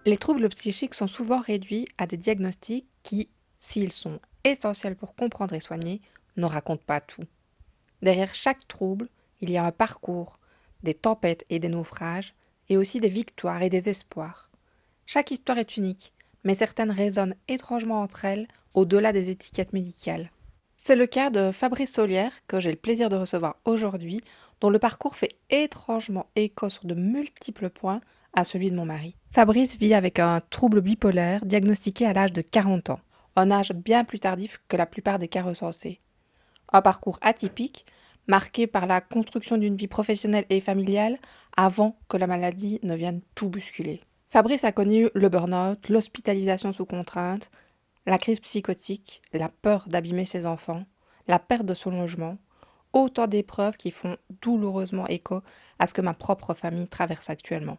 Les troubles psychiques sont souvent réduits à des diagnostics qui, s'ils sont essentiels pour comprendre et soigner, ne racontent pas tout. Derrière chaque trouble, il y a un parcours, des tempêtes et des naufrages, et aussi des victoires et des espoirs. Chaque histoire est unique, mais certaines résonnent étrangement entre elles, au-delà des étiquettes médicales. C'est le cas de Fabrice Solière, que j'ai le plaisir de recevoir aujourd'hui, dont le parcours fait étrangement écho sur de multiples points à celui de mon mari. Fabrice vit avec un trouble bipolaire diagnostiqué à l'âge de 40 ans, un âge bien plus tardif que la plupart des cas recensés. Un parcours atypique, marqué par la construction d'une vie professionnelle et familiale avant que la maladie ne vienne tout bousculer. Fabrice a connu le burn-out, l'hospitalisation sous contrainte, la crise psychotique, la peur d'abîmer ses enfants, la perte de son logement, autant d'épreuves qui font douloureusement écho à ce que ma propre famille traverse actuellement.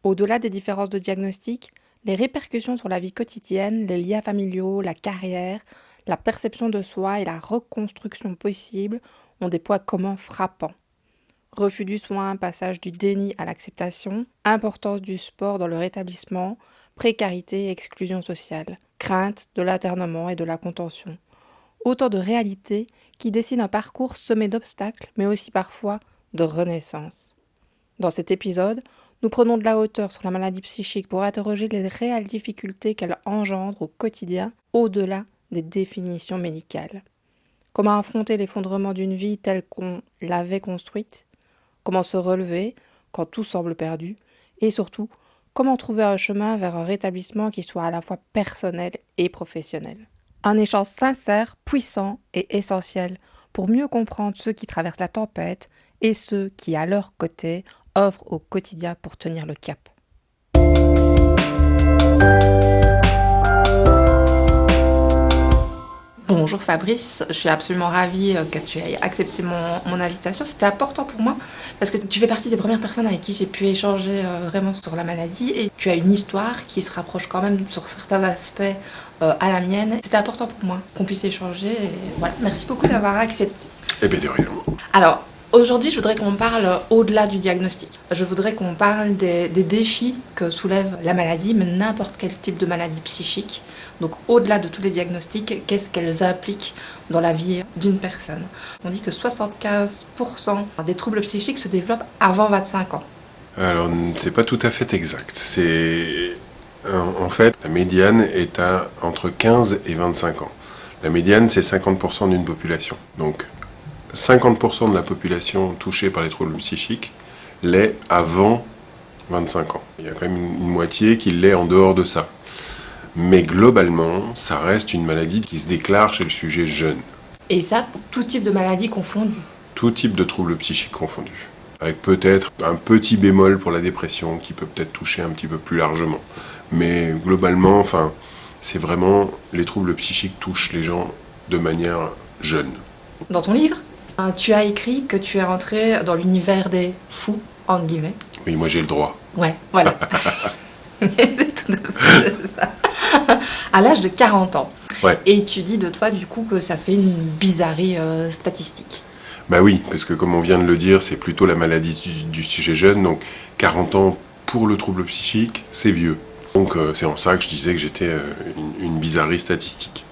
Au-delà des différences de diagnostic, les répercussions sur la vie quotidienne, les liens familiaux, la carrière, la perception de soi et la reconstruction possible ont des points communs frappants. Refus du soin, passage du déni à l'acceptation, importance du sport dans le rétablissement, précarité et exclusion sociale, crainte de l'internement et de la contention. Autant de réalités qui dessinent un parcours semé d'obstacles, mais aussi parfois de renaissance. Dans cet épisode, nous prenons de la hauteur sur la maladie psychique pour interroger les réelles difficultés qu'elle engendre au quotidien, au-delà des définitions médicales. Comment affronter l'effondrement d'une vie telle qu'on l'avait construite? Comment se relever quand tout semble perdu? Et surtout, comment trouver un chemin vers un rétablissement qui soit à la fois personnel et professionnel? Un échange sincère, puissant et essentiel pour mieux comprendre ceux qui traversent la tempête et ceux qui, à leur côté, œuvrent au quotidien pour tenir le cap. Bonjour Fabrice, je suis absolument ravie que tu aies accepté mon invitation. C'était important pour moi parce que tu fais partie des premières personnes avec qui j'ai pu échanger vraiment sur la maladie et tu as une histoire qui se rapproche quand même sur certains aspects à la mienne. C'était important pour moi qu'on puisse échanger et voilà, merci beaucoup d'avoir accepté. Eh bien de rien. Alors, aujourd'hui, je voudrais qu'on parle au-delà du diagnostic. Je voudrais qu'on parle des défis que soulève la maladie, mais n'importe quel type de maladie psychique. Donc, au-delà de tous les diagnostics, qu'est-ce qu'elles impliquent dans la vie d'une personne? On dit que 75% des troubles psychiques se développent avant 25 ans. Alors, c'est pas tout à fait exact. En fait, la médiane est à entre 15 et 25 ans. La médiane, c'est 50% d'une population. Donc, 50% de la population touchée par les troubles psychiques l'est avant 25 ans. Il y a quand même une moitié qui l'est en dehors de ça. Mais globalement, ça reste une maladie qui se déclare chez le sujet jeune. Et ça, tout type de maladie confondue. Tout type de troubles psychiques confondus. Avec peut-être un petit bémol pour la dépression qui peut peut-être toucher un petit peu plus largement. Mais globalement, c'est vraiment les troubles psychiques touchent les gens de manière jeune. Dans ton livre, tu as écrit que tu es rentré dans l'univers des fous, entre guillemets. Oui, moi j'ai le droit. Ouais, voilà. C'est tout à fait ça. À l'âge de 40 ans. Ouais. Et tu dis de toi, du coup, que ça fait une bizarrerie statistique. Bah oui, parce que comme on vient de le dire, c'est plutôt la maladie du sujet jeune. Donc 40 ans pour le trouble psychique, c'est vieux. Donc c'est en ça que je disais que j'étais une bizarrerie statistique.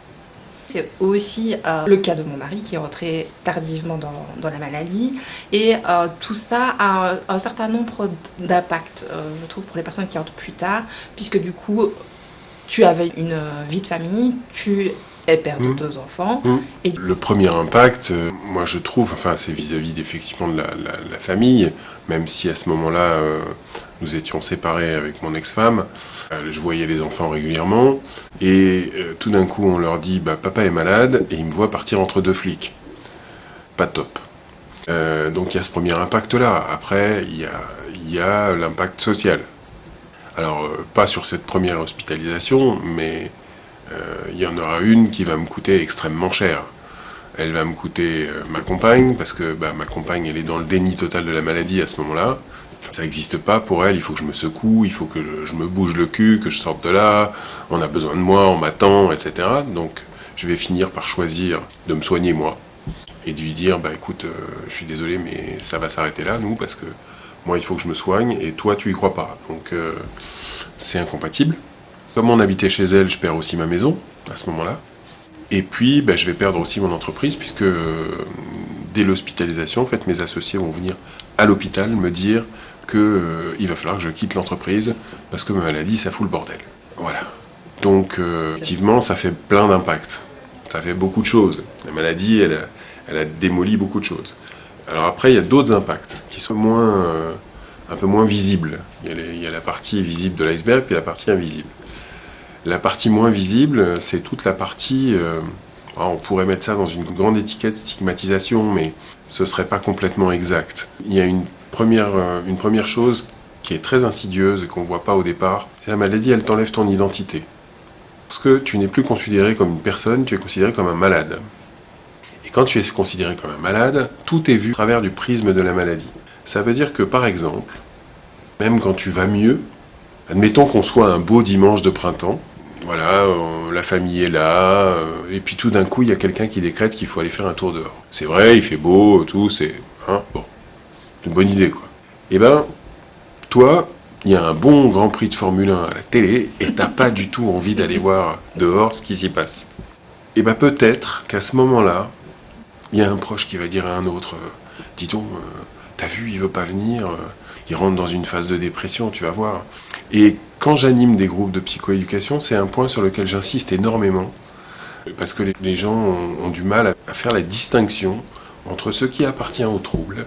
C'est aussi le cas de mon mari qui est rentré tardivement dans la maladie. Et tout ça a un certain nombre d'impacts, je trouve, pour les personnes qui rentrent plus tard, puisque du coup, tu avais une vie de famille, tu es père de 2 enfants. Et... Le premier impact, moi je trouve, c'est vis-à-vis effectivement de la famille, même si à ce moment-là, nous étions séparés avec mon ex-femme. Je voyais les enfants régulièrement et tout d'un coup on leur dit papa est malade et il me voit partir entre 2 flics. Pas top. Donc il y a ce premier impact là. Après il y a l'impact social. Alors pas sur cette première hospitalisation, mais il y en aura une qui va me coûter extrêmement cher. Elle va me coûter ma compagne, parce que ma compagne elle est dans le déni total de la maladie à ce moment-là. Ça n'existe pas pour elle, il faut que je me secoue, il faut que je me bouge le cul, que je sorte de là, on a besoin de moi, on m'attend, etc. Donc je vais finir par choisir de me soigner moi et de lui dire écoute, je suis désolé mais ça va s'arrêter là nous parce que Moi, il faut que je me soigne, et toi, tu y crois pas. Donc, c'est incompatible. Comme on habitait chez elle, je perds aussi ma maison, à ce moment-là. Et puis, je vais perdre aussi mon entreprise, puisque dès l'hospitalisation, en fait, mes associés vont venir à l'hôpital me dire qu'il va falloir que je quitte l'entreprise, parce que ma maladie, ça fout le bordel. Voilà. Donc, effectivement, ça fait plein d'impacts. Ça fait beaucoup de choses. La maladie, elle a démoli beaucoup de choses. Alors après, il y a d'autres impacts qui sont un peu moins visibles. Il y a la partie visible de l'iceberg, puis la partie invisible. La partie moins visible, c'est toute la partie... on pourrait mettre ça dans une grande étiquette stigmatisation, mais ce ne serait pas complètement exact. Il y a une première chose qui est très insidieuse et qu'on ne voit pas au départ. C'est la maladie, elle t'enlève ton identité. Parce que tu n'es plus considéré comme une personne, tu es considéré comme un malade. Et quand tu es considéré comme un malade, tout est vu à travers du prisme de la maladie. Ça veut dire que, par exemple, même quand tu vas mieux, admettons qu'on soit un beau dimanche de printemps, voilà, la famille est là, et puis tout d'un coup, il y a quelqu'un qui décrète qu'il faut aller faire un tour dehors. C'est vrai, il fait beau, tout, c'est une bonne idée, quoi. Et toi, il y a un bon Grand Prix de Formule 1 à la télé, et t'as pas du tout envie d'aller voir dehors ce qui s'y passe. Et peut-être qu'à ce moment-là, il y a un proche qui va dire à un autre, dis donc, t'as vu, il veut pas venir, il rentre dans une phase de dépression, tu vas voir. Et quand j'anime des groupes de psychoéducation, c'est un point sur lequel j'insiste énormément, parce que les gens ont du mal à faire la distinction entre ce qui appartient au trouble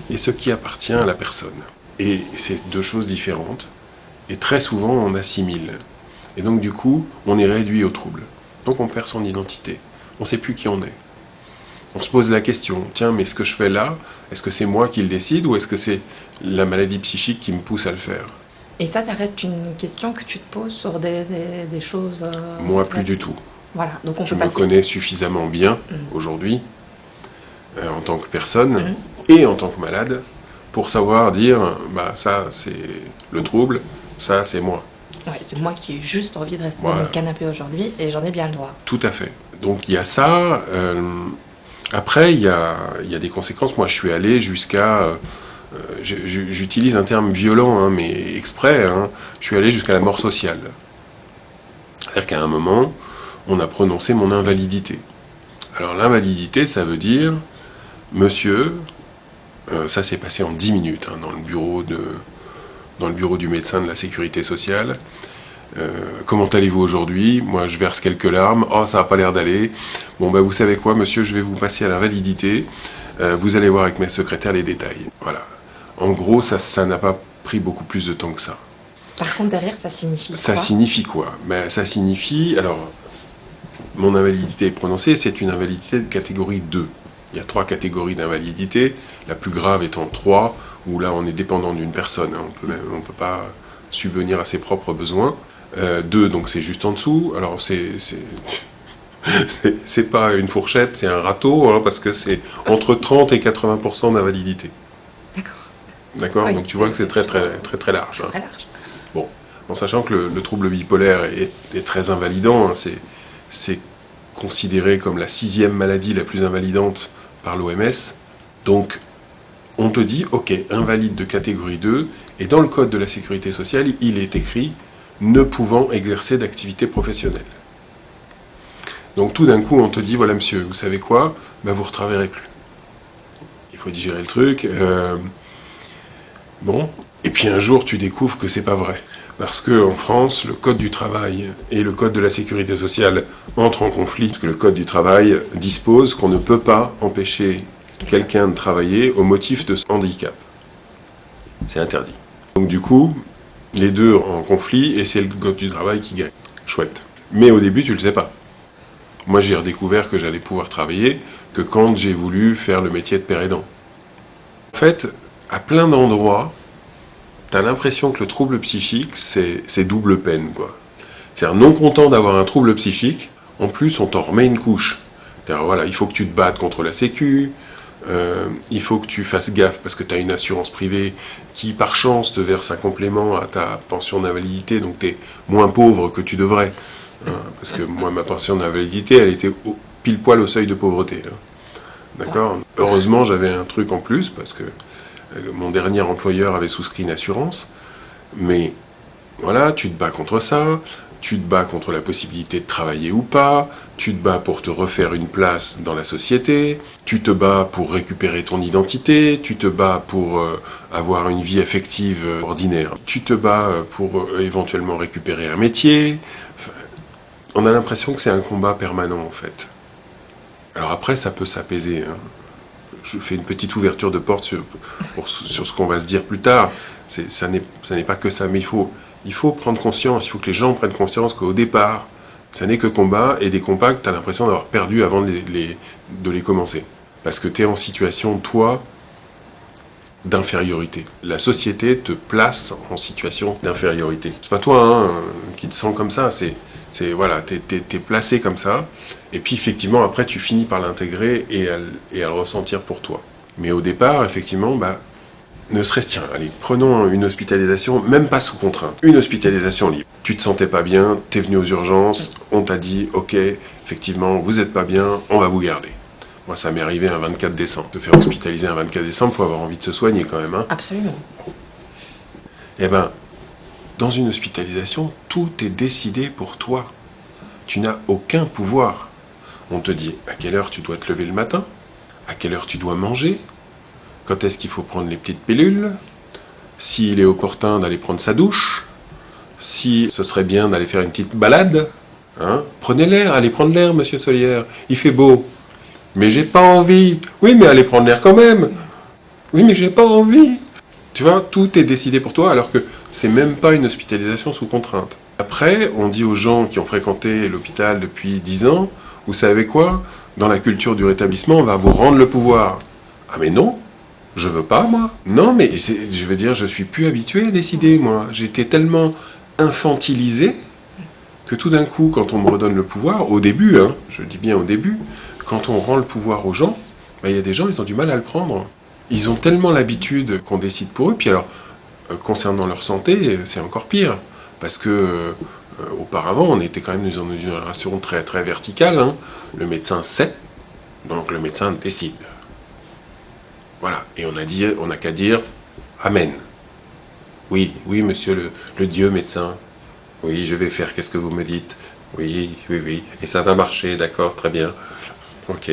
et ce qui appartient à la personne. Et c'est deux choses différentes, et très souvent on assimile. Et donc du coup, on est réduit au trouble. Donc on perd son identité. On ne sait plus qui on est. On se pose la question, tiens, mais ce que je fais là, est-ce que c'est moi qui le décide ou est-ce que c'est la maladie psychique qui me pousse à le faire ? Et ça reste une question que tu te poses sur des choses... Moi, plus du tout. Voilà, donc on je me connais suffisamment bien aujourd'hui, en tant que personne et en tant que malade, pour savoir dire, ça c'est le trouble, ça c'est moi. Ouais, c'est moi qui ai juste envie de rester dans le canapé aujourd'hui et j'en ai bien le droit. Tout à fait. Donc il y a ça. Après, il y a des conséquences. Moi, je suis allé jusqu'à... j'utilise un terme violent, mais exprès. Je suis allé jusqu'à la mort sociale. C'est-à-dire qu'à un moment, on a prononcé mon invalidité. Alors l'invalidité, ça veut dire, monsieur, ça s'est passé en 10 minutes dans le bureau du médecin de la sécurité sociale. Comment allez-vous aujourd'hui ? Moi, je verse quelques larmes. Oh, ça n'a pas l'air d'aller. Bon, vous savez quoi, monsieur, je vais vous passer à l'invalidité. Vous allez voir avec mes secrétaires les détails. Voilà. En gros, ça n'a pas pris beaucoup plus de temps que ça. Par contre, derrière, ça signifie quoi ? Ça signifie quoi ? Ça signifie... Alors, mon invalidité est prononcée, c'est une invalidité de catégorie 2. Il y a 3 catégories d'invalidité. La plus grave étant 3, où là, on est dépendant d'une personne. On peut pas subvenir à ses propres besoins. 2, donc c'est juste en dessous. Alors c'est pas une fourchette, c'est un râteau, parce que c'est entre 30 et 80% d'invalidité. D'accord. Oui, donc tu vois que c'est très très large. Très large. Bon, en sachant que le trouble bipolaire est très invalidant, c'est considéré comme la 6e maladie la plus invalidante par l'OMS. Donc on te dit, ok, invalide de catégorie 2, et dans le code de la sécurité sociale, il est écrit ne pouvant exercer d'activité professionnelle. Donc tout d'un coup, on te dit, voilà monsieur, vous savez quoi ? Vous ne retravaillerez plus. Il faut digérer le truc. Bon. Et puis un jour, tu découvres que c'est pas vrai. Parce qu'en France, le code du travail et le code de la sécurité sociale entrent en conflit. Parce que le code du travail dispose qu'on ne peut pas empêcher quelqu'un de travailler au motif de son handicap. C'est interdit. Donc du coup, les deux en conflit, et c'est le code du travail qui gagne. Chouette. Mais au début, tu le sais pas. Moi, j'ai redécouvert que j'allais pouvoir travailler que quand j'ai voulu faire le métier de père aidant. En fait, à plein d'endroits, t'as l'impression que le trouble psychique, c'est double peine, quoi. C'est-à-dire, non content d'avoir un trouble psychique, en plus, on t'en remet une couche. C'est-à-dire, voilà, il faut que tu te battes contre la sécu, il faut que tu fasses gaffe parce que tu as une assurance privée qui, par chance, te verse un complément à ta pension d'invalidité, donc tu es moins pauvre que tu devrais. Parce que moi, ma pension d'invalidité, elle était pile poil au seuil de pauvreté. D'accord ? Heureusement, j'avais un truc en plus, parce que Mon dernier employeur avait souscrit une assurance, mais voilà, tu te bats contre ça, tu te bats contre la possibilité de travailler ou pas, tu te bats pour te refaire une place dans la société, tu te bats pour récupérer ton identité, tu te bats pour avoir une vie affective ordinaire, tu te bats pour éventuellement récupérer un métier. Enfin, on a l'impression que c'est un combat permanent en fait. Alors après, ça peut s'apaiser, hein. Je fais une petite ouverture de porte sur ce qu'on va se dire plus tard. Ça n'est pas que ça, mais il faut prendre conscience, il faut que les gens prennent conscience qu'au départ, ça n'est que combat, et des combats que tu as l'impression d'avoir perdu avant de les commencer. Parce que tu es en situation, toi, d'infériorité. La société te place en situation d'infériorité. C'est pas toi hein, qui te sens comme ça, voilà, t'es placé comme ça, et puis effectivement après tu finis par l'intégrer et à le ressentir pour toi. Mais au départ, effectivement, ne serait-ce, tiens, allez, prenons une hospitalisation, même pas sous contrainte, une hospitalisation libre. Tu te sentais pas bien, t'es venu aux urgences, on t'a dit, ok, effectivement, vous êtes pas bien, on va vous garder. Moi, ça m'est arrivé un 24 décembre. Se faire hospitaliser un 24 décembre, faut avoir envie de se soigner quand même. Hein. Absolument. Eh ben, dans une hospitalisation, tout est décidé pour toi. Tu n'as aucun pouvoir. On te dit à quelle heure tu dois te lever le matin, à quelle heure tu dois manger, quand est-ce qu'il faut prendre les petites pilules, s'il est opportun d'aller prendre sa douche, si ce serait bien d'aller faire une petite balade. Hein. Prenez l'air, allez prendre l'air, monsieur Solière, il fait beau. Mais j'ai pas envie. Oui, mais allez prendre l'air quand même. Oui, mais j'ai pas envie. Tu vois, tout est décidé pour toi, alors que c'est même pas une hospitalisation sous contrainte. Après, on dit aux gens qui ont fréquenté l'hôpital depuis 10 ans, vous savez quoi? Dans la culture du rétablissement, on va vous rendre le pouvoir. Ah mais non, je veux pas, moi. Non, mais je veux dire, je suis plus habitué à décider, moi. J'étais tellement infantilisé que tout d'un coup, quand on me redonne le pouvoir, au début, hein, je dis bien au début, quand on rend le pouvoir aux gens, y a des gens, ils ont du mal à le prendre. Ils ont tellement l'habitude qu'on décide pour eux. Puis alors, concernant leur santé, c'est encore pire. Parce que auparavant, on était quand même dans une relation très, très verticale. Hein. Le médecin sait, donc le médecin décide. Voilà. Et on n'a qu'à dire Amen. Oui, oui, monsieur le Dieu médecin. Oui, je vais faire qu'est-ce que vous me dites. Oui, oui, oui. Et ça va marcher, d'accord, très bien. Ok.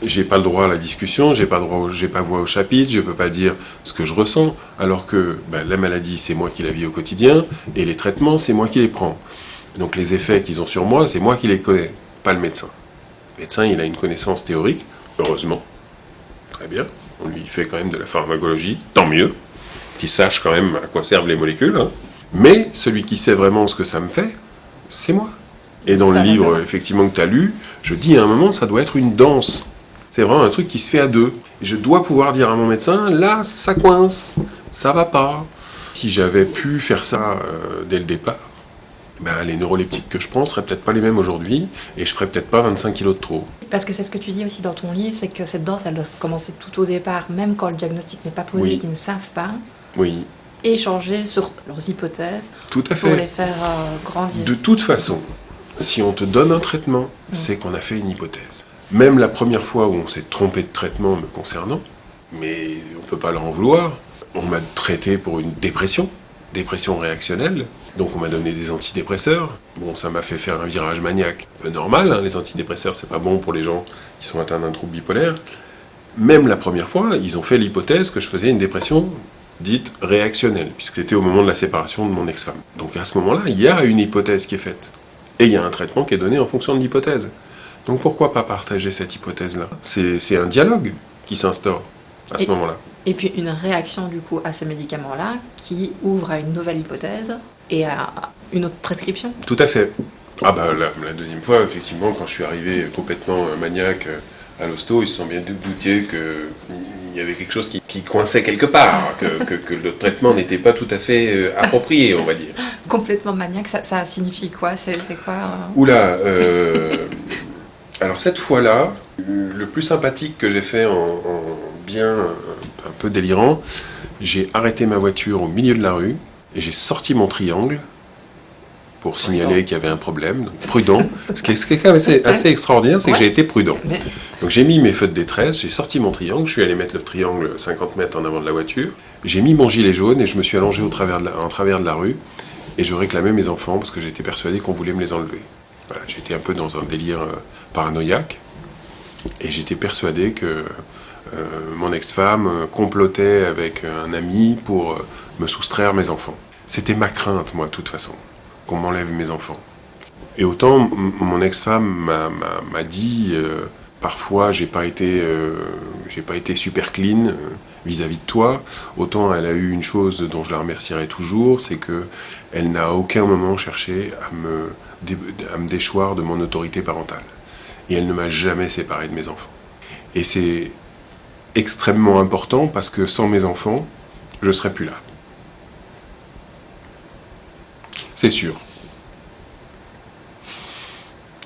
J'ai pas le droit à la discussion, j'ai pas voix au chapitre, je peux pas dire ce que je ressens, alors que la maladie, c'est moi qui la vis au quotidien, et les traitements, c'est moi qui les prends. Donc les effets qu'ils ont sur moi, c'est moi qui les connais, pas le médecin. Le médecin, il a une connaissance théorique, heureusement. Très bien. On lui fait quand même de la pharmacologie, tant mieux, qu'il sache quand même à quoi servent les molécules. Hein. Mais celui qui sait vraiment ce que ça me fait, c'est moi. Et dans le livre, effectivement, que tu as lu, je dis à un moment, ça doit être une danse. C'est vraiment un truc qui se fait à deux. Et je dois pouvoir dire à mon médecin, là, ça coince, ça va pas. Si j'avais pu faire ça dès le départ, les neuroleptiques que je prends seraient peut-être pas les mêmes aujourd'hui, et je ferais peut-être pas 25 kilos de trop. Parce que c'est ce que tu dis aussi dans ton livre, c'est que cette danse, elle doit commencer tout au départ, même quand le diagnostic n'est pas posé, oui. qu'ils ne savent pas. Oui. Échanger sur leurs hypothèses. Tout à fait. Pour les faire grandir. De toute façon, si on te donne un traitement, c'est qu'on a fait une hypothèse. Même la première fois où on s'est trompé de traitement me concernant, mais on ne peut pas leur en vouloir. On m'a traité pour une dépression réactionnelle, donc on m'a donné des antidépresseurs. Bon, ça m'a fait faire un virage maniaque. Un peu normal, hein, les antidépresseurs, c'est pas bon pour les gens qui sont atteints d'un trouble bipolaire. Même la première fois, ils ont fait l'hypothèse que je faisais une dépression dite réactionnelle, puisque c'était au moment de la séparation de mon ex-femme. Donc à ce moment-là, il y a une hypothèse qui est faite. Et il y a un traitement qui est donné en fonction de l'hypothèse. Donc pourquoi pas partager cette hypothèse-là? C'est un dialogue qui s'instaure à ce moment-là. Et puis une réaction du coup à ces médicaments-là qui ouvre à une nouvelle hypothèse et à une autre prescription. Tout à fait. La deuxième fois, effectivement, quand je suis arrivé complètement maniaque à l'hosto, ils se sont bien doutés qu'il y avait quelque chose qui coinçait quelque part, que le traitement n'était pas tout à fait approprié, on va dire. Complètement maniaque, ça signifie quoi? C'est quoi Oula, alors cette fois-là, le plus sympathique que j'ai fait en bien un peu délirant, j'ai arrêté ma voiture au milieu de la rue et j'ai sorti mon triangle pour signaler qu'il y avait un problème. Donc, prudent. Ce qui est quand même assez extraordinaire, c'est que j'ai été prudent. Donc j'ai mis mes feux de détresse, j'ai sorti mon triangle, je suis allé mettre le triangle 50 mètres en avant de la voiture, j'ai mis mon gilet jaune et je me suis allongé en travers de la rue et je réclamais mes enfants parce que j'étais persuadé qu'on voulait me les enlever. Voilà, j'étais un peu dans un délire paranoïaque et j'étais persuadé que mon ex-femme complotait avec un ami pour me soustraire mes enfants. C'était ma crainte, moi, de toute façon, qu'on m'enlève mes enfants. Et autant mon ex-femme m'a dit parfois j'ai pas été super clean vis-à-vis de toi, autant elle a eu une chose dont je la remercierai toujours, c'est que elle n'a à aucun moment cherché à me déchoir de mon autorité parentale. Et elle ne m'a jamais séparé de mes enfants. Et c'est extrêmement important parce que sans mes enfants, je serais plus là. C'est sûr.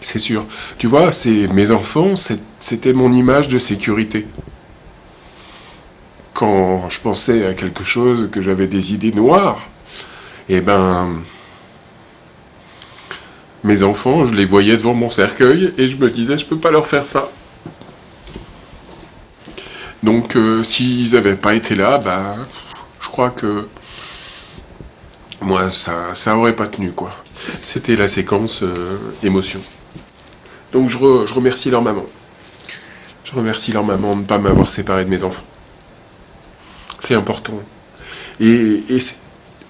C'est sûr. Tu vois, mes enfants, c'était mon image de sécurité. Quand je pensais à quelque chose, que j'avais des idées noires, eh ben, mes enfants, je les voyais devant mon cercueil et je me disais, je peux pas leur faire ça. Donc, s'ils n'avaient pas été là, bah, je crois que moi, ça aurait pas tenu, quoi. C'était la séquence émotion. Donc, je remercie leur maman. Je remercie leur maman de ne pas m'avoir séparé de mes enfants. C'est important. Et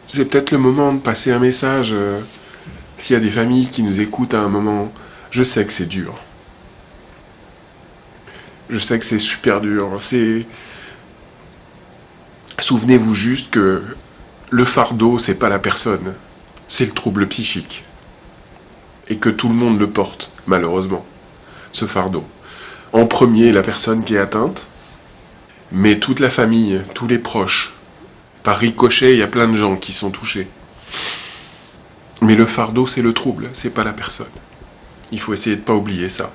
c'est peut-être le moment de passer un message. S'il y a des familles qui nous écoutent à un moment, je sais que c'est dur. Je sais que c'est super dur. Souvenez-vous juste que le fardeau, c'est pas la personne, c'est le trouble psychique. Et que tout le monde le porte, malheureusement, ce fardeau. En premier, la personne qui est atteinte, mais toute la famille, tous les proches. Par ricochet, il y a plein de gens qui sont touchés. Mais le fardeau, c'est le trouble, c'est pas la personne. Il faut essayer de pas oublier ça.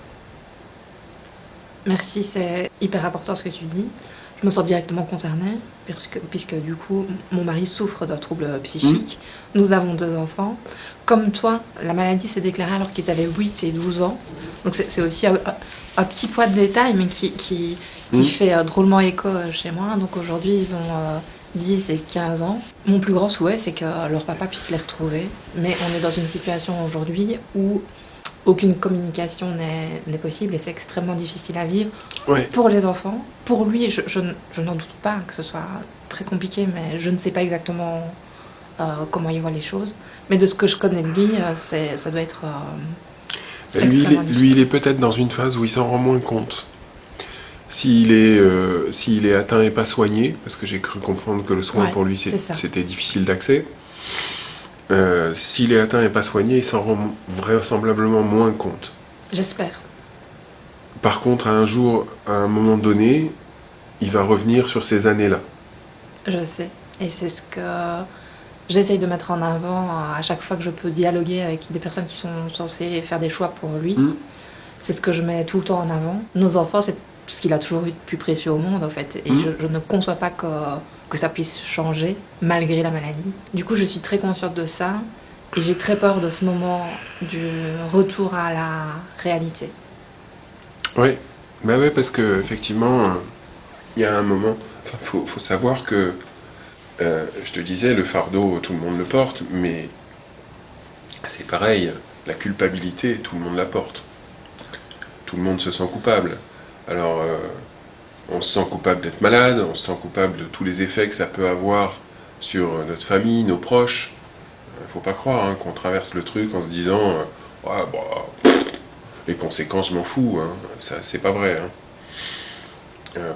Merci, c'est hyper important ce que tu dis. Je me sens directement concernée, puisque du coup, mon mari souffre d'un trouble psychique. Nous avons 2 enfants. Comme toi, la maladie s'est déclarée alors qu'ils avaient 8 et 12 ans. Donc c'est aussi un petit poids de détail, mais qui fait drôlement écho chez moi. Donc aujourd'hui, ils ont 10 et 15 ans. Mon plus grand souhait, c'est que leur papa puisse les retrouver. Mais on est dans une situation aujourd'hui où aucune communication n'est possible et c'est extrêmement difficile à vivre pour les enfants. Pour lui, je n'en doute pas que ce soit très compliqué, mais je ne sais pas exactement comment il voit les choses. Mais de ce que je connais de lui, ça doit être lui, il est peut-être dans une phase où il s'en rend moins compte. S'il est atteint et pas soigné, parce que j'ai cru comprendre que le soin pour lui c'était difficile d'accès, s'il est atteint et pas soigné, il s'en rend vraisemblablement moins compte. J'espère. Par contre, à un moment donné, il va revenir sur ces années-là. Je sais. Et c'est ce que j'essaye de mettre en avant à chaque fois que je peux dialoguer avec des personnes qui sont censées faire des choix pour lui. C'est ce que je mets tout le temps en avant. Nos enfants, c'est ce qu'il a toujours eu de plus précieux au monde, en fait. Et je ne conçois pas que ça puisse changer, malgré la maladie. Du coup, je suis très consciente de ça. Et j'ai très peur de ce moment du retour à la réalité. Oui, bah ouais, parce que effectivement, il y a un moment. Faut savoir que je te disais, le fardeau, tout le monde le porte, mais c'est pareil. La culpabilité, tout le monde la porte. Tout le monde se sent coupable. Alors, on se sent coupable d'être malade, on se sent coupable de tous les effets que ça peut avoir sur notre famille, nos proches. Faut pas croire qu'on traverse le truc en se disant les conséquences, je m'en fous. Ça, c'est pas vrai.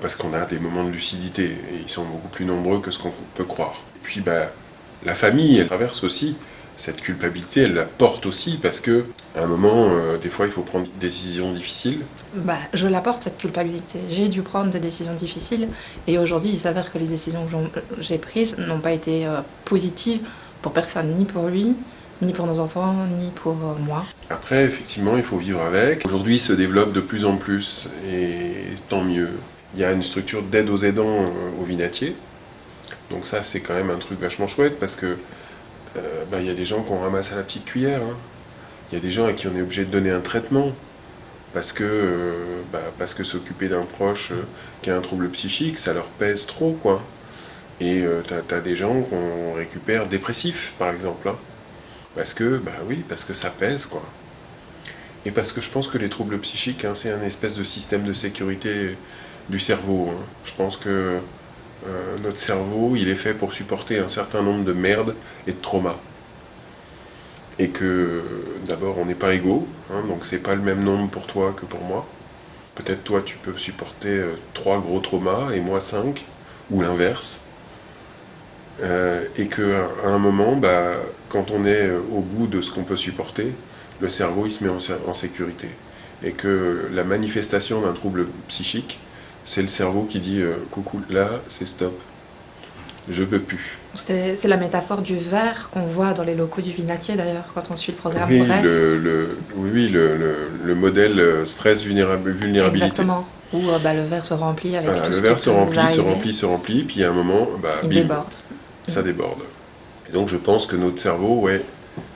Parce qu'on a des moments de lucidité et ils sont beaucoup plus nombreux que ce qu'on peut croire. Et puis, la famille, elle traverse aussi cette culpabilité, elle la porte aussi parce que à un moment, des fois, il faut prendre des décisions difficiles. Je la porte, cette culpabilité. J'ai dû prendre des décisions difficiles et aujourd'hui, il s'avère que les décisions que j'ai prises n'ont pas été positives pour personne, ni pour lui, ni pour nos enfants, ni pour moi. Après, effectivement, il faut vivre avec. Aujourd'hui, il se développe de plus en plus et tant mieux. Il y a une structure d'aide aux aidants au Vinatier. Donc ça, c'est quand même un truc vachement chouette parce que Il y a des gens qu'on ramasse à la petite cuillère, hein. Il y a des gens à qui on est obligé de donner un traitement parce que s'occuper d'un proche qui a un trouble psychique, ça leur pèse trop, quoi. Et t'as des gens qu'on récupère dépressifs, par exemple, hein. Parce que ça pèse, quoi. Et parce que je pense que les troubles psychiques, hein, c'est un espèce de système de sécurité du cerveau, hein. Je pense que notre cerveau, il est fait pour supporter un certain nombre de merdes et de traumas. Et que d'abord, on n'est pas égaux, hein, donc c'est pas le même nombre pour toi que pour moi. Peut-être toi, tu peux supporter 3 gros traumas et moi 5, ou l'inverse. Et qu'à un moment, quand on est au bout de ce qu'on peut supporter, le cerveau il se met en sécurité. Et que la manifestation d'un trouble psychique, c'est le cerveau qui dit coucou, là, c'est stop, je peux plus. C'est la métaphore du verre qu'on voit dans les locaux du Vinatier d'ailleurs, quand on suit le programme Oui, Bref. le modèle stress vulnérabilité. Exactement. Où le verre se remplit avec Voilà, tout le ce verre qui se peut nous remplit, arriver. se remplit, puis à un moment, Il bim, déborde. ça déborde. Et donc je pense que notre cerveau, ouais,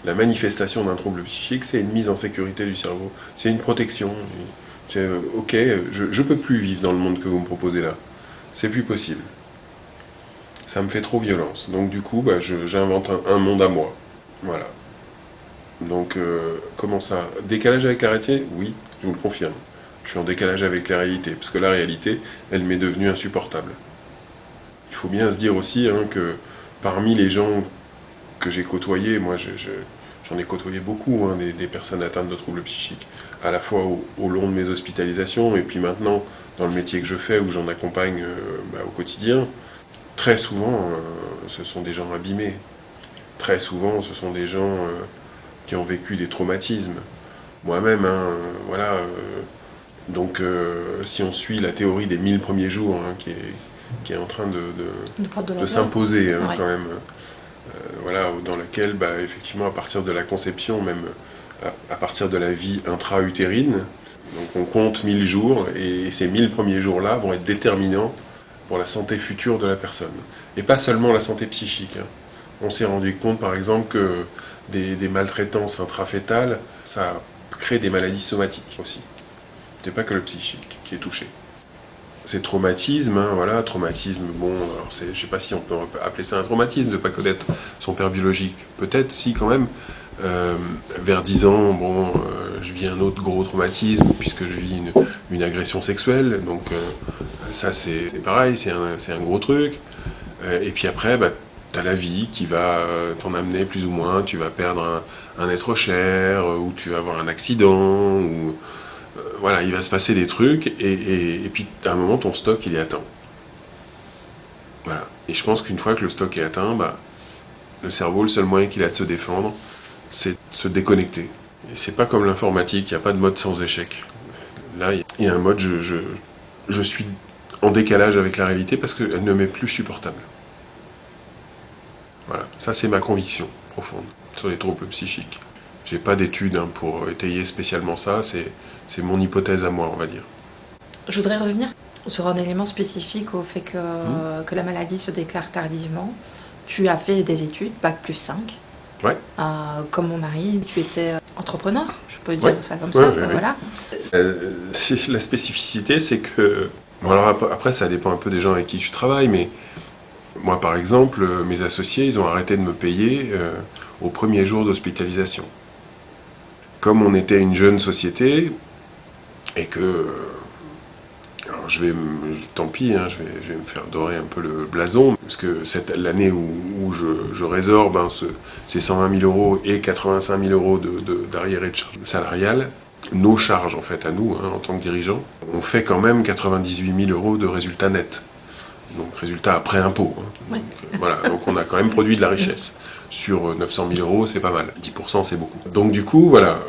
la manifestation d'un trouble psychique, c'est une mise en sécurité du cerveau. C'est une protection. C'est ok, je peux plus vivre dans le monde que vous me proposez là. C'est plus possible. Ça me fait trop violence. Donc du coup, j'invente un monde à moi. Voilà. Donc comment ça? Décalage avec la réalité? Oui, je vous le confirme. Je suis en décalage avec la réalité, parce que la réalité, elle m'est devenue insupportable. Il faut bien se dire aussi hein, que parmi les gens que j'ai côtoyés, moi j'en ai côtoyé beaucoup, hein, des personnes atteintes de troubles psychiques, à la fois au long de mes hospitalisations, et puis maintenant dans le métier que je fais, où j'en accompagne au quotidien. Très souvent, ce sont des gens abîmés. Très souvent, ce sont des gens qui ont vécu des traumatismes. Moi-même, hein, voilà. Donc, si on suit la théorie des 1000 premiers jours, hein, qui est en train de s'imposer, hein, Ouais. quand même, voilà, dans laquelle, effectivement, à partir de la conception, même à partir de la vie intra-utérine, donc on compte 1000 jours, et ces 1000 premiers jours-là vont être déterminants pour la santé future de la personne. Et pas seulement la santé psychique, hein. On s'est rendu compte, par exemple, que des maltraitances intrafétales, ça crée des maladies somatiques aussi. C'est pas que le psychique qui est touché. Ces traumatismes, hein, voilà, traumatisme, bon, alors je sais pas si on peut appeler ça un traumatisme de pas connaître son père biologique. Peut-être si quand même, vers 10 ans, bon, je vis un autre gros traumatisme puisque je vis une agression sexuelle, donc ça c'est pareil, c'est un gros truc. Et puis après, t'as la vie qui va t'en amener plus ou moins, tu vas perdre un être cher, ou tu vas avoir un accident, ou voilà, il va se passer des trucs, et puis à un moment ton stock il est atteint. Voilà. Et je pense qu'une fois que le stock est atteint, le cerveau, le seul moyen qu'il a de se défendre, c'est de se déconnecter. Et c'est pas comme l'informatique, il n'y a pas de mode sans échec. Là, il y a un mode, je suis en décalage avec la réalité parce qu'elle ne m'est plus supportable. Voilà, ça c'est ma conviction profonde sur les troubles psychiques. J'ai pas d'études hein, pour étayer spécialement ça, c'est mon hypothèse à moi, on va dire. Je voudrais revenir sur un élément spécifique au fait que la maladie se déclare tardivement. Tu as fait des études, Bac+5. Ouais. Comme mon mari, tu étais entrepreneur, je peux dire ça comme ça. Ouais. Voilà. La spécificité, c'est que... Bon, alors après, ça dépend un peu des gens avec qui tu travailles, mais moi, par exemple, mes associés, ils ont arrêté de me payer au premier jour d'hospitalisation. Comme on était une jeune société, et que... Alors tant pis, hein, je vais me faire dorer un peu le blason, parce que l'année où je résorbe ces 120 000 euros et 85 000 euros d'arriéré de charges salariales, nos charges en fait à nous, hein, en tant que dirigeants, on fait quand même 98 000 euros de résultats nets. Donc résultat après impôt. Hein. Ouais. Donc, voilà, donc on a quand même produit de la richesse. Sur 900 000 euros, c'est pas mal. 10%, c'est beaucoup. Donc du coup, voilà,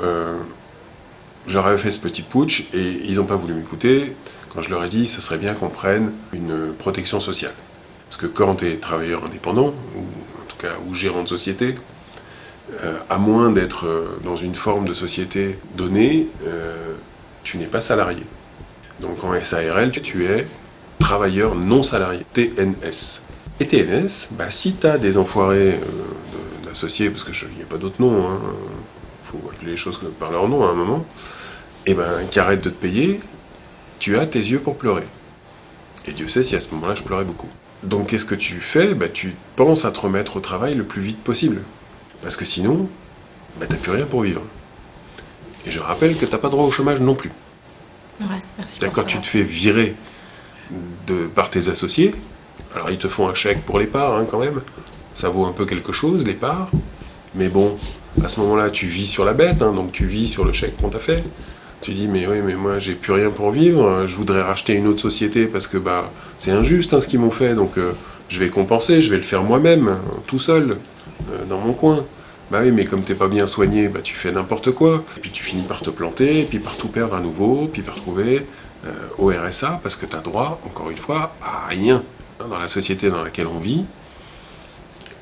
je leur avais fait ce petit putsch et ils n'ont pas voulu m'écouter. Quand je leur ai dit, ce serait bien qu'on prenne une protection sociale. Parce que quand tu es travailleur indépendant, ou en tout cas ou gérant de société, à moins d'être dans une forme de société donnée, tu n'es pas salarié. Donc en SARL, tu es travailleur non salarié, TNS. Et TNS, si tu as des enfoirés de associé, parce qu'il n'y a pas d'autre nom, hein, faut appeler les choses par leur nom à un moment, et ben qui arrête de te payer, tu as tes yeux pour pleurer. Et Dieu sait si à ce moment-là je pleurais beaucoup. Donc qu'est-ce que tu fais? Tu penses à te remettre au travail le plus vite possible. Parce que sinon, t'as plus rien pour vivre. Et je rappelle que t'as pas droit au chômage non plus. Ouais, merci. Quand tu te fais virer par tes associés, alors ils te font un chèque pour les parts quand même, ça vaut un peu quelque chose les parts, mais bon, à ce moment-là tu vis sur la bête, donc tu vis sur le chèque qu'on t'a fait. Tu dis mais oui mais moi j'ai plus rien pour vivre, je voudrais racheter une autre société parce que c'est injuste ce qu'ils m'ont fait, donc je vais compenser, je vais le faire moi-même, tout seul, dans mon coin. Bah oui, mais comme t'es pas bien soigné, tu fais n'importe quoi. Et puis tu finis par te planter, et puis par tout perdre à nouveau, puis par trouver au RSA, parce que t'as droit, encore une fois, à rien. Dans la société dans laquelle on vit,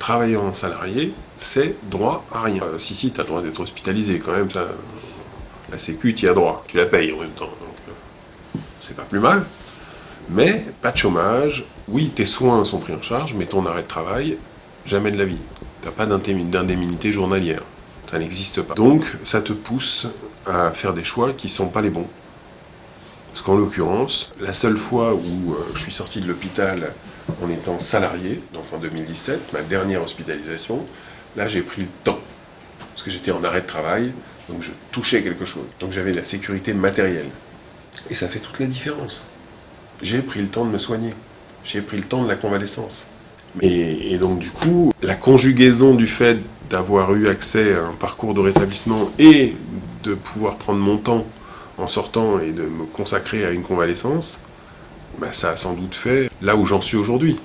travaillant salarié, c'est droit à rien. Si, t'as le droit d'être hospitalisé quand même, ça, la Sécu, t'y as droit, tu la payes en même temps, donc c'est pas plus mal. Mais pas de chômage, oui, tes soins sont pris en charge, mais ton arrêt de travail, jamais de la vie. T'as pas d'indemnité journalière. Ça n'existe pas. Donc, ça te pousse à faire des choix qui sont pas les bons. Parce qu'en l'occurrence, la seule fois où je suis sorti de l'hôpital en étant salarié, donc en 2017, ma dernière hospitalisation, là j'ai pris le temps. Parce que j'étais en arrêt de travail, donc je touchais quelque chose. Donc j'avais de la sécurité matérielle. Et ça fait toute la différence. J'ai pris le temps de me soigner. J'ai pris le temps de la convalescence. Et donc du coup, la conjugaison du fait d'avoir eu accès à un parcours de rétablissement et de pouvoir prendre mon temps en sortant et de me consacrer à une convalescence, ça a sans doute fait là où j'en suis aujourd'hui.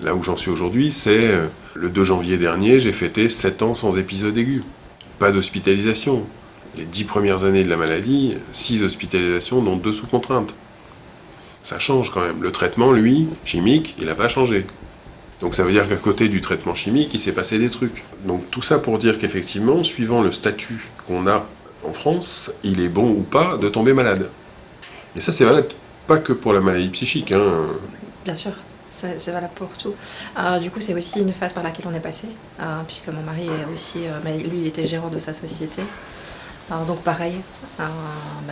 Là où j'en suis aujourd'hui, c'est le 2 janvier dernier, j'ai fêté 7 ans sans épisode aigu. Pas d'hospitalisation. Les 10 premières années de la maladie, 6 hospitalisations, dont 2 sous contrainte. Ça change quand même. Le traitement, lui, chimique, il n'a pas changé. Donc ça veut dire qu'à côté du traitement chimique, il s'est passé des trucs. Donc tout ça pour dire qu'effectivement, suivant le statut qu'on a en France, il est bon ou pas de tomber malade. Et ça, c'est valable pas que pour la maladie psychique. Bien sûr, c'est valable pour tout. Du coup, c'est aussi une phase par laquelle on est passé, puisque mon mari est aussi, lui, il était gérant de sa société. Donc pareil,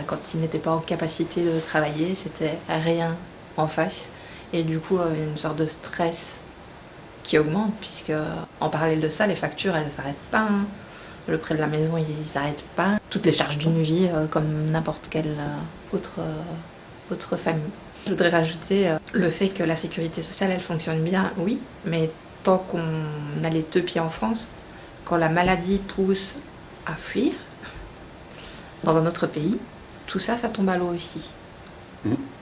quand il n'était pas en capacité de travailler, c'était rien en face. Et du coup, une sorte de stress qui augmente, puisque en parallèle de ça, les factures, elles ne s'arrêtent pas. Le prêt de la maison, il ne s'arrête pas. Toutes les charges d'une vie, comme n'importe quelle autre famille. Je voudrais rajouter le fait que la sécurité sociale, elle fonctionne bien, oui, mais tant qu'on a les 2 pieds en France, quand la maladie pousse à fuir dans un autre pays, tout ça, ça tombe à l'eau aussi.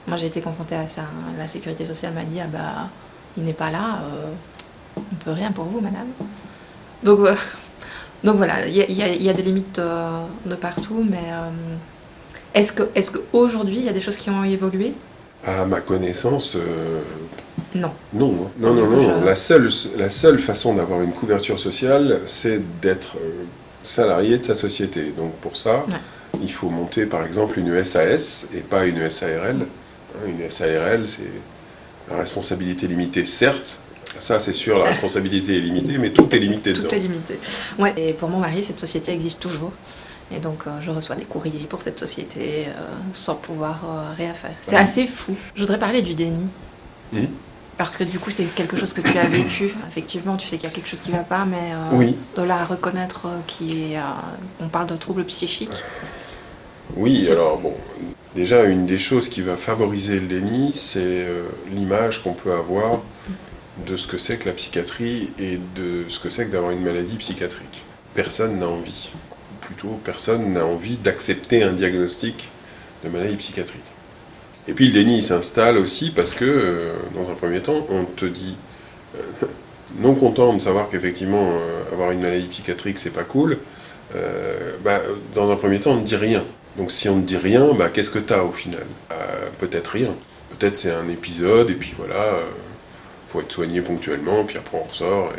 Moi, j'ai été confrontée à ça. La sécurité sociale m'a dit, il n'est pas là, on ne peut rien pour vous, madame. Donc voilà, il y a des limites de partout, mais est-ce qu'aujourd'hui, il y a des choses qui ont évolué? À ma connaissance, non. Non. La seule façon d'avoir une couverture sociale, c'est d'être salarié de sa société. Donc pour ça, il faut monter par exemple une SAS et pas une SARL. Une SARL, c'est la responsabilité limitée, certes. Ça, c'est sûr, la responsabilité est limitée, mais tout est limité dedans. Tout est limité. Ouais. Et pour mon mari, cette société existe toujours. Et donc, je reçois des courriers pour cette société sans pouvoir rien faire. C'est assez fou. Je voudrais parler du déni. Parce que du coup, c'est quelque chose que tu as vécu. Effectivement, tu sais qu'il y a quelque chose qui ne va pas, mais de là à reconnaître on parle de troubles psychiques. Oui, alors bon, déjà, une des choses qui va favoriser le déni, c'est l'image qu'on peut avoir de ce que c'est que la psychiatrie et de ce que c'est que d'avoir une maladie psychiatrique. Personne n'a envie. Plutôt, personne n'a envie d'accepter un diagnostic de maladie psychiatrique. Et puis le déni s'installe aussi parce que, dans un premier temps, on te dit, non content de savoir qu'effectivement, avoir une maladie psychiatrique, c'est pas cool, dans un premier temps, on ne dit rien. Donc si on ne dit rien, qu'est-ce que t'as au final? Peut-être rien. Peut-être c'est un épisode, et puis voilà, faut être soigné ponctuellement, puis après on ressort.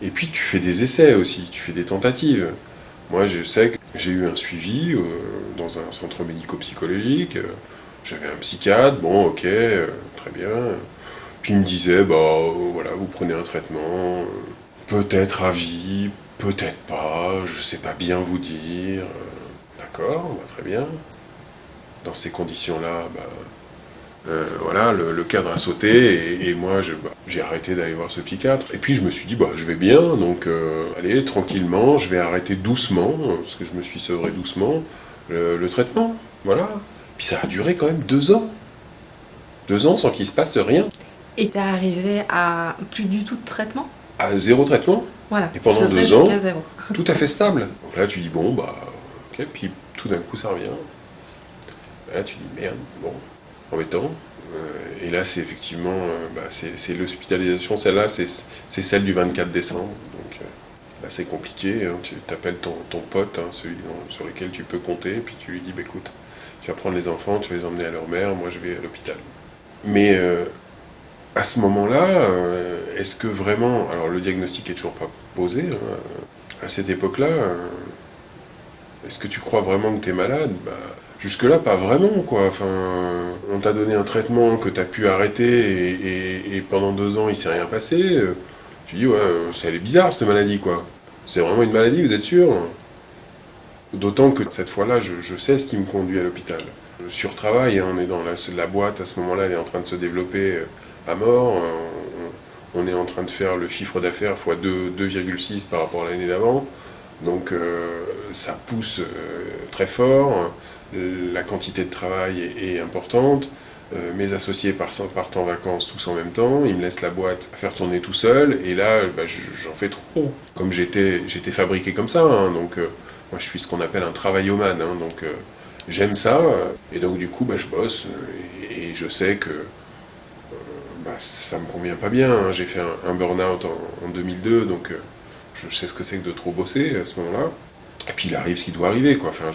Et puis tu fais des essais aussi, tu fais des tentatives. Moi, je sais que j'ai eu un suivi dans un centre médico-psychologique. J'avais un psychiatre, bon, ok, très bien. Puis il me disait, voilà, vous prenez un traitement, Peut-être à vie, peut-être pas, je sais pas bien vous dire. D'accord, bah, très bien. Dans ces conditions-là, voilà, le cadre a sauté et moi j'ai arrêté d'aller voir ce psychiatre. Et puis je me suis dit, bah, je vais bien, donc allez, tranquillement, je vais arrêter doucement, parce que je me suis sevré doucement, le traitement. Voilà. Puis ça a duré quand même 2 ans. 2 ans sans qu'il se passe rien. Et t'es arrivé à plus du tout de traitement? À 0 traitement. Voilà, Et pendant sevré 2 ans, jusqu'à 0. tout à fait stable. Donc là, tu dis, bon, bah, ok, puis tout d'un coup, ça revient. Là, tu dis, merde, bon, embêtant. Et là, c'est effectivement, c'est l'hospitalisation, celle-là, c'est celle du 24 décembre. Donc là, c'est compliqué. Hein. Tu t'appelles ton pote, hein, celui sur lequel tu peux compter, et puis tu lui dis, bah, écoute, tu vas prendre les enfants, tu vas les emmener à leur mère, moi je vais à l'hôpital. Mais à ce moment-là, est-ce que vraiment... Alors le diagnostic est toujours pas posé, hein, à cette époque-là, est-ce que tu crois vraiment que tu es malade? Bah, jusque-là, pas vraiment, quoi. Enfin, on t'a donné un traitement que tu as pu arrêter et pendant 2 ans, il s'est rien passé. Tu dis, ouais, elle est bizarre, cette maladie, quoi. C'est vraiment une maladie, vous êtes sûr? D'autant que cette fois-là, je sais ce qui me conduit à l'hôpital. Je surtravaille, hein, on est dans la boîte, à ce moment-là, elle est en train de se développer à mort. On est en train de faire le chiffre d'affaires x 2,6 par rapport à l'année d'avant. Donc ça pousse très fort, la quantité de travail est importante, mes associés partent en vacances tous en même temps, ils me laissent la boîte à faire tourner tout seul, et là j'en fais trop. Comme j'étais fabriqué comme ça, hein, donc moi je suis ce qu'on appelle un travaillomane, hein, donc j'aime ça, et donc du coup je bosse, et je sais que ça me convient pas bien, hein. J'ai fait un burn-out en 2002, donc je sais ce que c'est que de trop bosser à ce moment-là. Et puis il arrive ce qui doit arriver, quoi. Enfin,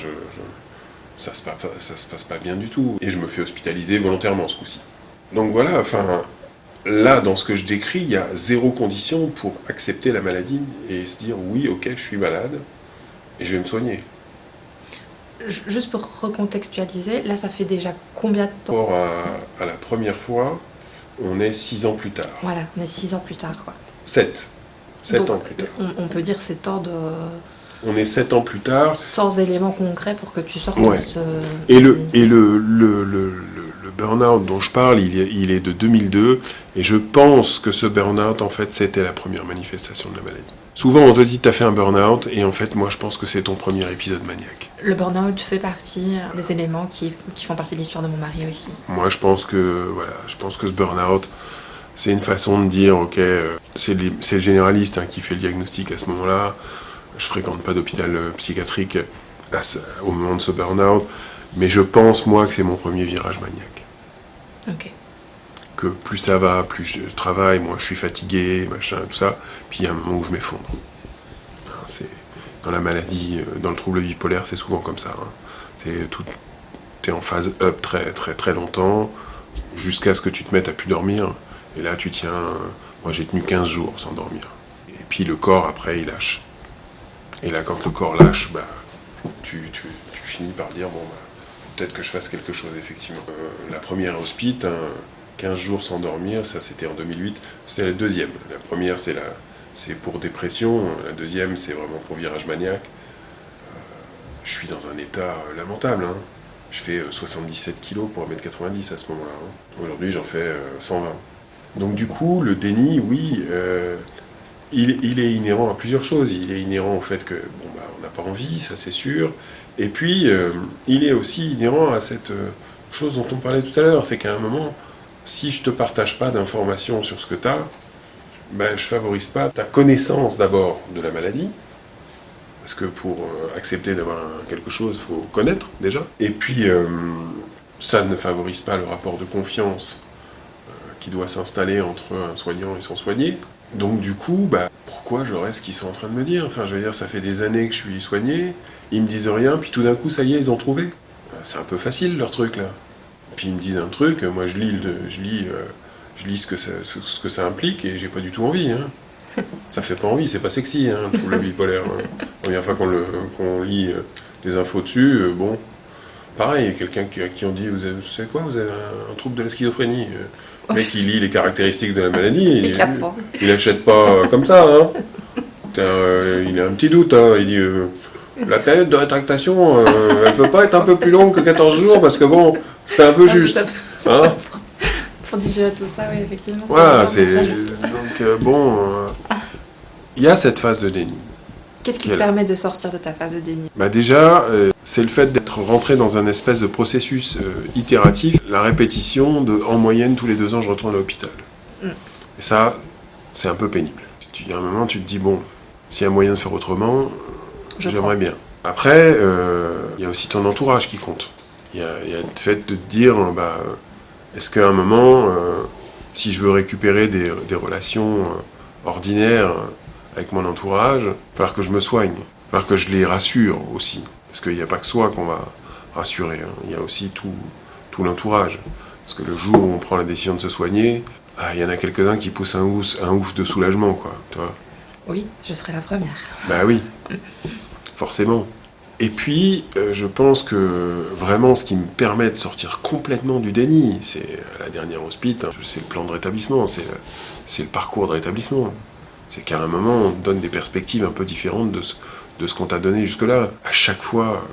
ça se passe pas bien du tout. Et je me fais hospitaliser volontairement ce coup-ci. Donc voilà, enfin, là, dans ce que je décris, il y a 0 condition pour accepter la maladie et se dire oui, ok, je suis malade et je vais me soigner. Juste pour recontextualiser, là ça fait déjà combien de temps? Par rapport à la première fois, on est 6 ans plus tard. Voilà, on est 6 ans plus tard, quoi. 7 Donc, ans plus tard. On peut dire c'est temps de... On est 7 ans plus tard. Sans éléments concrets pour que tu sortes Ouais. de ce... Et le burn-out dont je parle, il est de 2002, et je pense que ce burn-out, en fait, c'était la première manifestation de la maladie. Souvent, on te dit, t'as fait un burn-out, et en fait, moi, je pense que c'est ton premier épisode maniaque. Le burn-out fait partie des éléments qui font partie de l'histoire de mon mari aussi. Moi, je pense que ce burn-out, c'est une façon de dire, ok, c'est le généraliste, hein, qui fait le diagnostic à ce moment-là. Je fréquente pas d'hôpital psychiatrique au moment de ce burn-out, mais je pense, moi, que c'est mon premier virage maniaque. Ok. Que plus ça va, plus je travaille, moins je suis fatigué, machin, tout ça, puis il y a un moment où je m'effondre. C'est dans la maladie, dans le trouble bipolaire, c'est souvent comme ça. Hein. T'es en phase up très très très longtemps, jusqu'à ce que tu te mettes à plus dormir, et là tu tiens, moi j'ai tenu 15 jours sans dormir. Et puis le corps après il lâche. Et là quand le corps lâche, tu finis par dire bon peut-être que je fasse quelque chose effectivement. La première hospite, hein, 15 jours sans dormir, ça c'était en 2008, c'était la deuxième. La première c'est pour dépression, la deuxième c'est vraiment pour virage maniaque. Je suis dans un état lamentable, hein. Je fais 77 kilos pour 1m90 à ce moment-là. Hein. Aujourd'hui j'en fais 120. Donc du coup le déni, oui, il est inhérent à plusieurs choses. Il est inhérent au fait que on n'a pas envie, ça c'est sûr. Et puis il est aussi inhérent à cette chose dont on parlait tout à l'heure, c'est qu'à un moment, si je te partage pas d'informations sur ce que tu as, je favorise pas ta connaissance d'abord de la maladie, parce que pour accepter d'avoir quelque chose, il faut connaître déjà. Et puis ça ne favorise pas le rapport de confiance qui doit s'installer entre un soignant et son soigné. Donc du coup, pourquoi j'aurais ce qu'ils sont en train de me dire? Enfin, je veux dire, ça fait des années que je suis soigné, ils me disent rien, puis tout d'un coup, ça y est, ils ont trouvé. C'est un peu facile leur truc là. Puis ils me disent un truc, moi je lis ce que ça implique et j'ai pas du tout envie. Hein. Ça fait pas envie, c'est pas sexy, hein, le trouble bipolaire. Hein. La première fois qu'on lit des infos dessus, pareil, quelqu'un qui on dit, vous avez un trouble de la schizophrénie. Le mec, il lit les caractéristiques de la maladie, il achète pas comme ça. Hein. Il a un petit doute, hein. Il dit la période de rétractation, elle peut pas être un peu plus longue que 14 jours parce que bon, c'est un peu juste. Hein, pour digérer tout ça, oui, effectivement. voilà, donc il y a cette phase de déni. Qu'est-ce qui te permet de sortir de ta phase de déni? Déjà, c'est le fait d'être rentré dans un espèce de processus itératif, la répétition de en moyenne tous les 2 ans je retourne à l'hôpital. Et ça, c'est un peu pénible. Il y a un moment, tu te dis bon, s'il y a moyen de faire autrement, j'aimerais bien. Après, il y a aussi ton entourage qui compte. Il y a le fait de te dire, est-ce qu'à un moment, si je veux récupérer des relations ordinaires avec mon entourage, il va falloir que je me soigne, il va falloir que je les rassure aussi. Parce qu'il n'y a pas que soi qu'on va rassurer, hein. Il y a aussi tout l'entourage. Parce que le jour où on prend la décision de se soigner, il y en a quelques-uns qui poussent un ouf de soulagement, quoi, tu vois. Oui, je serai la première. Bah oui, forcément. Et puis, je pense que vraiment, ce qui me permet de sortir complètement du déni, c'est à la dernière hospice, hein, c'est le plan de rétablissement, c'est le parcours de rétablissement. C'est qu'à un moment, on te donne des perspectives un peu différentes de ce qu'on t'a donné jusque-là. À chaque fois,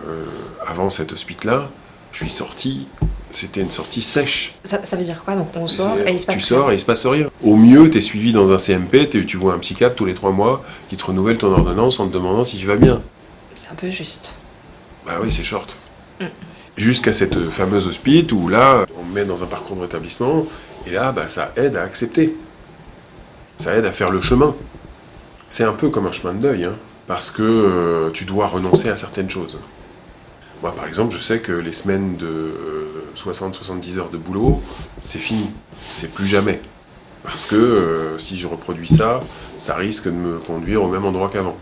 avant cette hospice-là, je suis sorti, c'était une sortie sèche. Ça veut dire quoi? Donc on sort et il se passe rien. Tu sors et il se passe rien. Au mieux, tu es suivi dans un CMP, tu vois un psychiatre tous les 3 mois qui te renouvelle ton ordonnance en te demandant si tu vas bien. C'est un peu juste. Bah oui, c'est short. Jusqu'à cette fameuse hospice où là, on me met dans un parcours de rétablissement et là, ça aide à accepter. Ça aide à faire le chemin. C'est un peu comme un chemin de deuil, hein, parce que tu dois renoncer à certaines choses. Moi, par exemple, je sais que les semaines de 60-70 heures de boulot, c'est fini. C'est plus jamais. Parce que si je reproduis ça, ça risque de me conduire au même endroit qu'avant.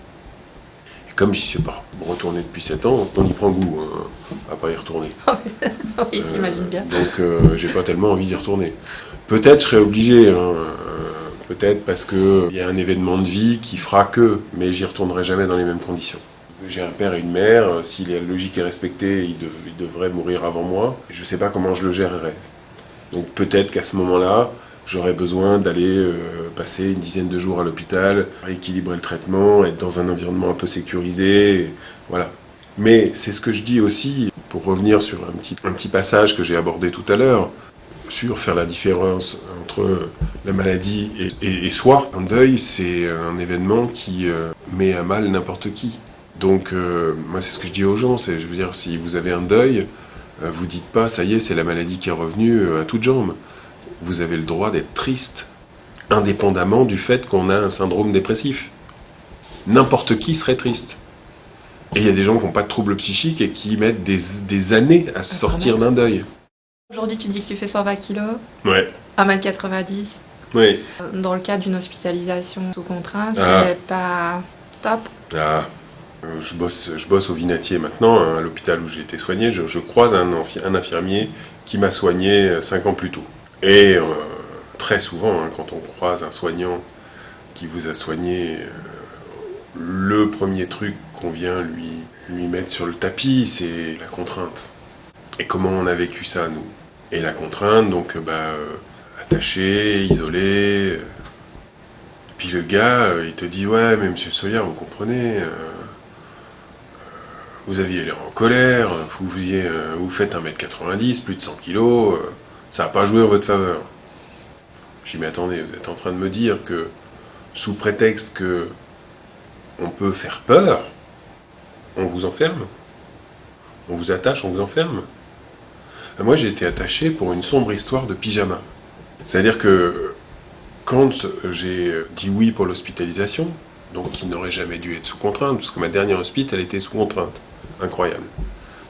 Et comme j'y suis pas retourné depuis 7 ans, on y prend goût, hein, à pas y retourner. Oui, j'imagine bien. Donc, j'ai pas tellement envie d'y retourner. Peut-être je serai obligé, hein, peut-être parce qu'il y a un événement de vie qui fera que, mais j'y retournerai jamais dans les mêmes conditions. J'ai un père et une mère, si la logique est respectée, ils devraient mourir avant moi. Je ne sais pas comment je le gérerai. Donc peut-être qu'à ce moment-là, j'aurais besoin d'aller passer une dizaine de jours à l'hôpital, rééquilibrer le traitement, être dans un environnement un peu sécurisé, voilà. Mais c'est ce que je dis aussi, pour revenir sur un petit passage que j'ai abordé tout à l'heure, sur faire la différence entre la maladie et soi. Un deuil, c'est un événement qui met à mal n'importe qui. Donc, moi, c'est ce que je dis aux gens, je veux dire, si vous avez un deuil, vous dites pas, ça y est, c'est la maladie qui est revenue à toutes jambes. Vous avez le droit d'être triste, indépendamment du fait qu'on a un syndrome dépressif. N'importe qui serait triste. Et il y a des gens qui n'ont pas de troubles psychiques et qui mettent des années à sortir d'un deuil. Aujourd'hui, tu dis que tu fais 120 kilos, Ouais. 1m90. Oui. Dans le cadre d'une hospitalisation sous contrainte, c'est pas top. Je bosse au Vinatier maintenant, hein, à l'hôpital où j'ai été soigné. Je croise un infirmier qui m'a soigné 5 ans plus tôt. Et très souvent, hein, quand on croise un soignant qui vous a soigné, le premier truc qu'on vient lui mettre sur le tapis, c'est la contrainte. Et comment on a vécu ça, nous? Et la contrainte, donc, attaché, isolé. Puis le gars, il te dit, ouais, mais monsieur Solière, vous comprenez, vous aviez l'air en colère, vous faites 1m90, plus de 100 kilos, ça n'a pas joué en votre faveur. Je dis, mais attendez, vous êtes en train de me dire que, sous prétexte que on peut faire peur, on vous enferme? On vous attache, on vous enferme? Moi, j'ai été attaché pour une sombre histoire de pyjama. C'est-à-dire que quand j'ai dit oui pour l'hospitalisation, donc qui n'aurait jamais dû être sous contrainte, parce que ma dernière hospice, elle était sous contrainte. Incroyable.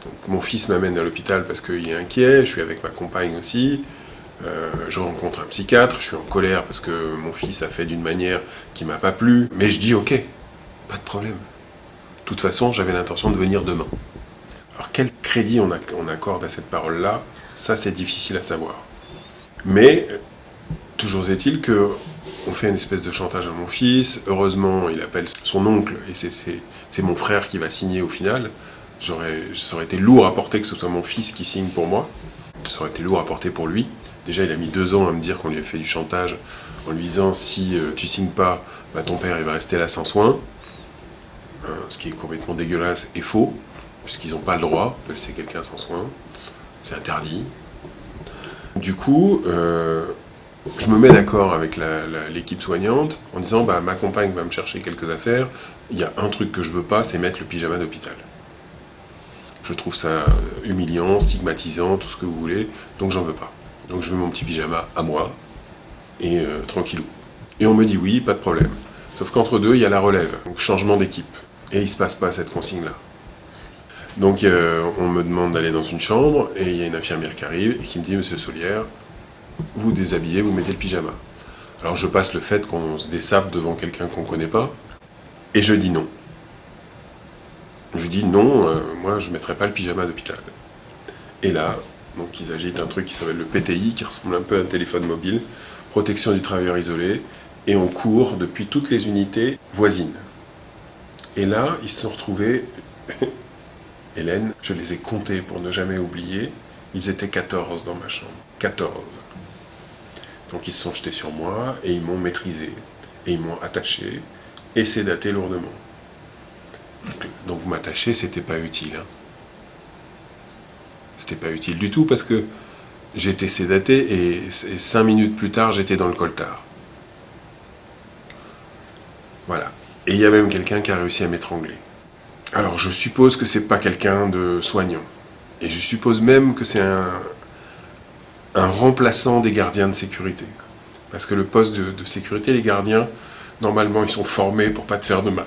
Donc mon fils m'amène à l'hôpital parce qu'il est inquiet, je suis avec ma compagne aussi, je rencontre un psychiatre, je suis en colère parce que mon fils a fait d'une manière qui m'a pas plu, mais je dis ok, pas de problème. De toute façon, j'avais l'intention de venir demain. Alors quel crédit on accorde à cette parole-là, ça c'est difficile à savoir. Mais toujours est-il que on fait une espèce de chantage à mon fils. Heureusement, il appelle son oncle et c'est mon frère qui va signer au final. Ça aurait été lourd à porter que ce soit mon fils qui signe pour moi. Ça aurait été lourd à porter pour lui. Déjà, il a mis 2 ans à me dire qu'on lui a fait du chantage en lui disant si tu signes pas, bah, ton père il va rester là sans soins, ce qui est complètement dégueulasse et faux, puisqu'ils n'ont pas le droit de laisser quelqu'un sans soins, c'est interdit. Du coup, je me mets d'accord avec l'équipe soignante en disant bah, ma compagne va me chercher quelques affaires, il y a un truc que je veux pas, c'est mettre le pyjama d'hôpital. Je trouve ça humiliant, stigmatisant, tout ce que vous voulez, donc j'en veux pas. Donc je veux mon petit pyjama à moi, et tranquillou. Et on me dit oui, pas de problème. Sauf qu'entre deux, il y a la relève, donc changement d'équipe. Et il se passe pas cette consigne-là. Donc on me demande d'aller dans une chambre, et il y a une infirmière qui arrive, et qui me dit, Monsieur Solière, vous déshabillez, vous mettez le pyjama. Alors je passe le fait qu'on se dessape devant quelqu'un qu'on connaît pas, et je dis non. Je dis non, moi je ne mettrai pas le pyjama d'hôpital. Et là, donc ils agitent un truc qui s'appelle le PTI, qui ressemble un peu à un téléphone mobile, protection du travailleur isolé, et on court depuis toutes les unités voisines. Et là, ils se sont retrouvés, Hélène, je les ai comptés pour ne jamais oublier, ils étaient 14 dans ma chambre. 14. Donc ils se sont jetés sur moi, et ils m'ont maîtrisé, et ils m'ont attaché, et sédaté lourdement. Donc vous m'attachez, c'était pas utile. Hein. C'était pas utile du tout parce que j'étais sédaté et 5 minutes plus tard, j'étais dans le coltard. Voilà. Et il y a même quelqu'un qui a réussi à m'étrangler. Alors je suppose que c'est pas quelqu'un de soignant. Et je suppose même que c'est un remplaçant des gardiens de sécurité. Parce que le poste de sécurité, les gardiens, normalement, ils sont formés pour pas te faire de mal.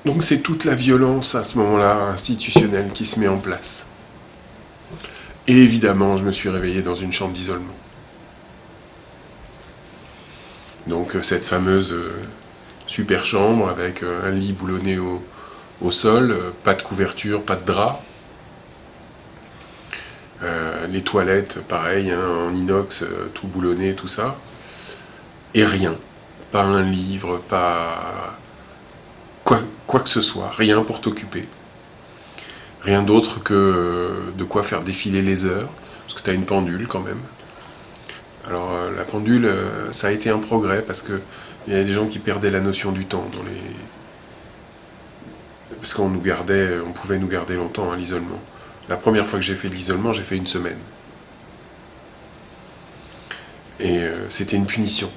Donc c'est toute la violence à ce moment-là institutionnelle qui se met en place. Et évidemment, je me suis réveillé dans une chambre d'isolement. Donc cette fameuse super chambre avec un lit boulonné au sol, pas de couverture, pas de drap. Les toilettes, pareil, hein, en inox, tout boulonné, tout ça. Et rien. Pas un livre, pas... Quoi que ce soit, rien pour t'occuper. Rien d'autre que de quoi faire défiler les heures, parce que tu as une pendule quand même. Alors la pendule, ça a été un progrès, parce qu'il y a des gens qui perdaient la notion du temps. Parce qu'on pouvait nous garder longtemps à l'isolement. La première fois que j'ai fait de l'isolement, j'ai fait 1 semaine. Et c'était une punition,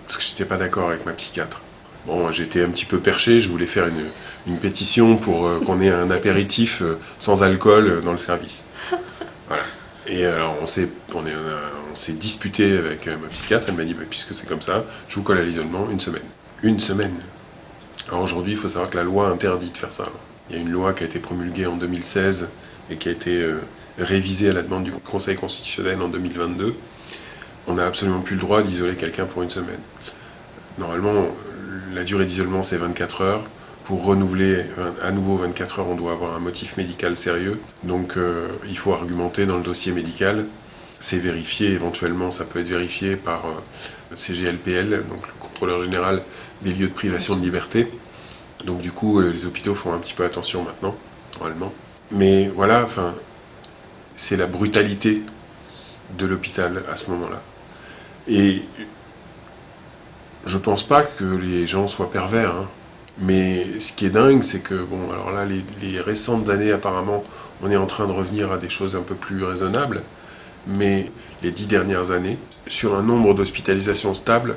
parce que je n'étais pas d'accord avec ma psychiatre. Bon, j'étais un petit peu perché, je voulais faire une pétition pour qu'on ait un apéritif sans alcool dans le service. Voilà. Et alors on s'est disputé avec ma psychiatre, elle m'a dit, bah, puisque c'est comme ça, je vous colle à l'isolement 1 semaine. 1 semaine. Alors aujourd'hui, il faut savoir que la loi interdit de faire ça. Il y a une loi qui a été promulguée en 2016 et qui a été révisée à la demande du Conseil constitutionnel en 2022. On n'a absolument plus le droit d'isoler quelqu'un pour 1 semaine. Normalement, la durée d'isolement, c'est 24 heures. Pour renouveler à nouveau 24 heures, on doit avoir un motif médical sérieux. Donc, il faut argumenter dans le dossier médical. C'est vérifié, éventuellement, ça peut être vérifié par CGLPL, donc le contrôleur général des lieux de privation de liberté. Donc, du coup, les hôpitaux font un petit peu attention maintenant, normalement. Mais voilà, enfin, c'est la brutalité de l'hôpital à ce moment-là. Et je pense pas que les gens soient pervers, hein. Mais ce qui est dingue, c'est que, bon, alors là, les récentes années, apparemment, on est en train de revenir à des choses un peu plus raisonnables, mais les 10 dernières années, sur un nombre d'hospitalisations stables,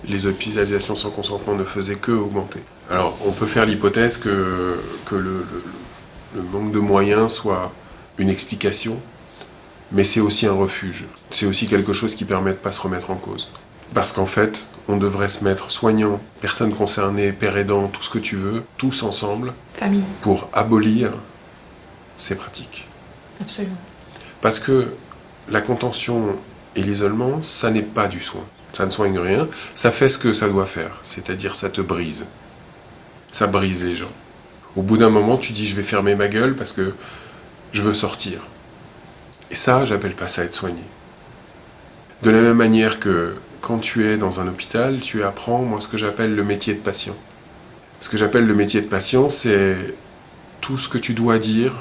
les hospitalisations sans consentement ne faisaient que augmenter. Alors, on peut faire l'hypothèse que le manque de moyens soit une explication, mais c'est aussi un refuge. C'est aussi quelque chose qui permet de ne pas se remettre en cause. Parce qu'en fait, on devrait se mettre soignants, personnes concernées, pères aidants, tout ce que tu veux, tous ensemble, Famille. pour abolir ces pratiques. Absolument. Parce que la contention et l'isolement, ça n'est pas du soin. Ça ne soigne rien, ça fait ce que ça doit faire, c'est-à-dire ça te brise. Ça brise les gens. Au bout d'un moment, tu dis je vais fermer ma gueule parce que je veux sortir. Et ça, j'appelle pas ça être soigné. De la même manière que quand tu es dans un hôpital, tu apprends, moi, ce que j'appelle le métier de patient. Ce que j'appelle le métier de patient, c'est tout ce que tu dois dire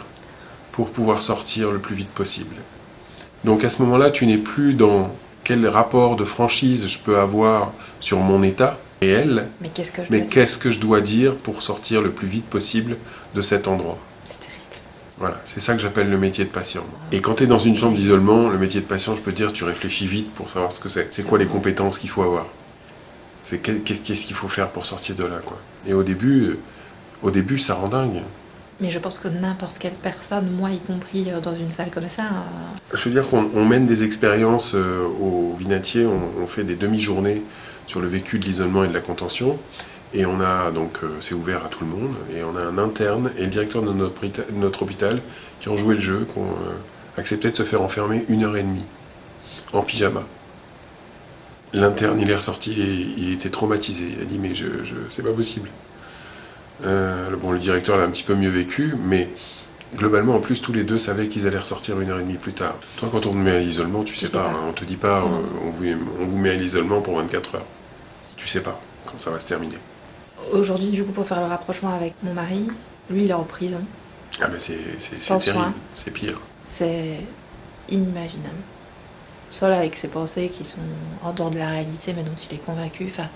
pour pouvoir sortir le plus vite possible. Donc à ce moment-là, tu n'es plus dans quel rapport de franchise je peux avoir sur mon état réel, Mais qu'est-ce que je mais dois dire? qu'est-ce que je dois dire pour sortir le plus vite possible de cet endroit. C'est terrible. Voilà, c'est ça que j'appelle le métier de patient. Et quand tu es dans une chambre d'isolement, le métier de patient, je peux te dire, tu réfléchis vite pour savoir ce que c'est. C'est quoi les compétences qu'il faut avoir. C'est qu'est-ce qu'il faut faire pour sortir de là, quoi. Et au début, ça rend dingue. Mais je pense que n'importe quelle personne, moi y compris dans une salle comme ça, Je veux dire qu'on mène des expériences au Vinatier, on fait des demi-journées sur le vécu de l'isolement et de la contention. Et on a donc, c'est ouvert à tout le monde, et on a un interne et le directeur de notre hôpital qui ont joué le jeu, qui ont accepté de se faire enfermer 1h30 en pyjama. L'interne, il est ressorti, il était traumatisé. Il a dit, mais c'est pas possible. Le directeur l'a un petit peu mieux vécu, mais globalement, en plus, tous les deux savaient qu'ils allaient ressortir 1h30 plus tard. Toi, quand on te met à l'isolement, tu sais pas. Hein, on te dit pas, on vous met à l'isolement pour 24 heures. Tu sais pas quand ça va se terminer. aujourd'hui, du coup, pour faire le rapprochement avec mon mari, lui, il est en prison. Ah mais c'est Sans terrible, soin. c'est pire. C'est inimaginable. Seul avec ses pensées qui sont en dehors de la réalité, mais dont il est convaincu. Enfin,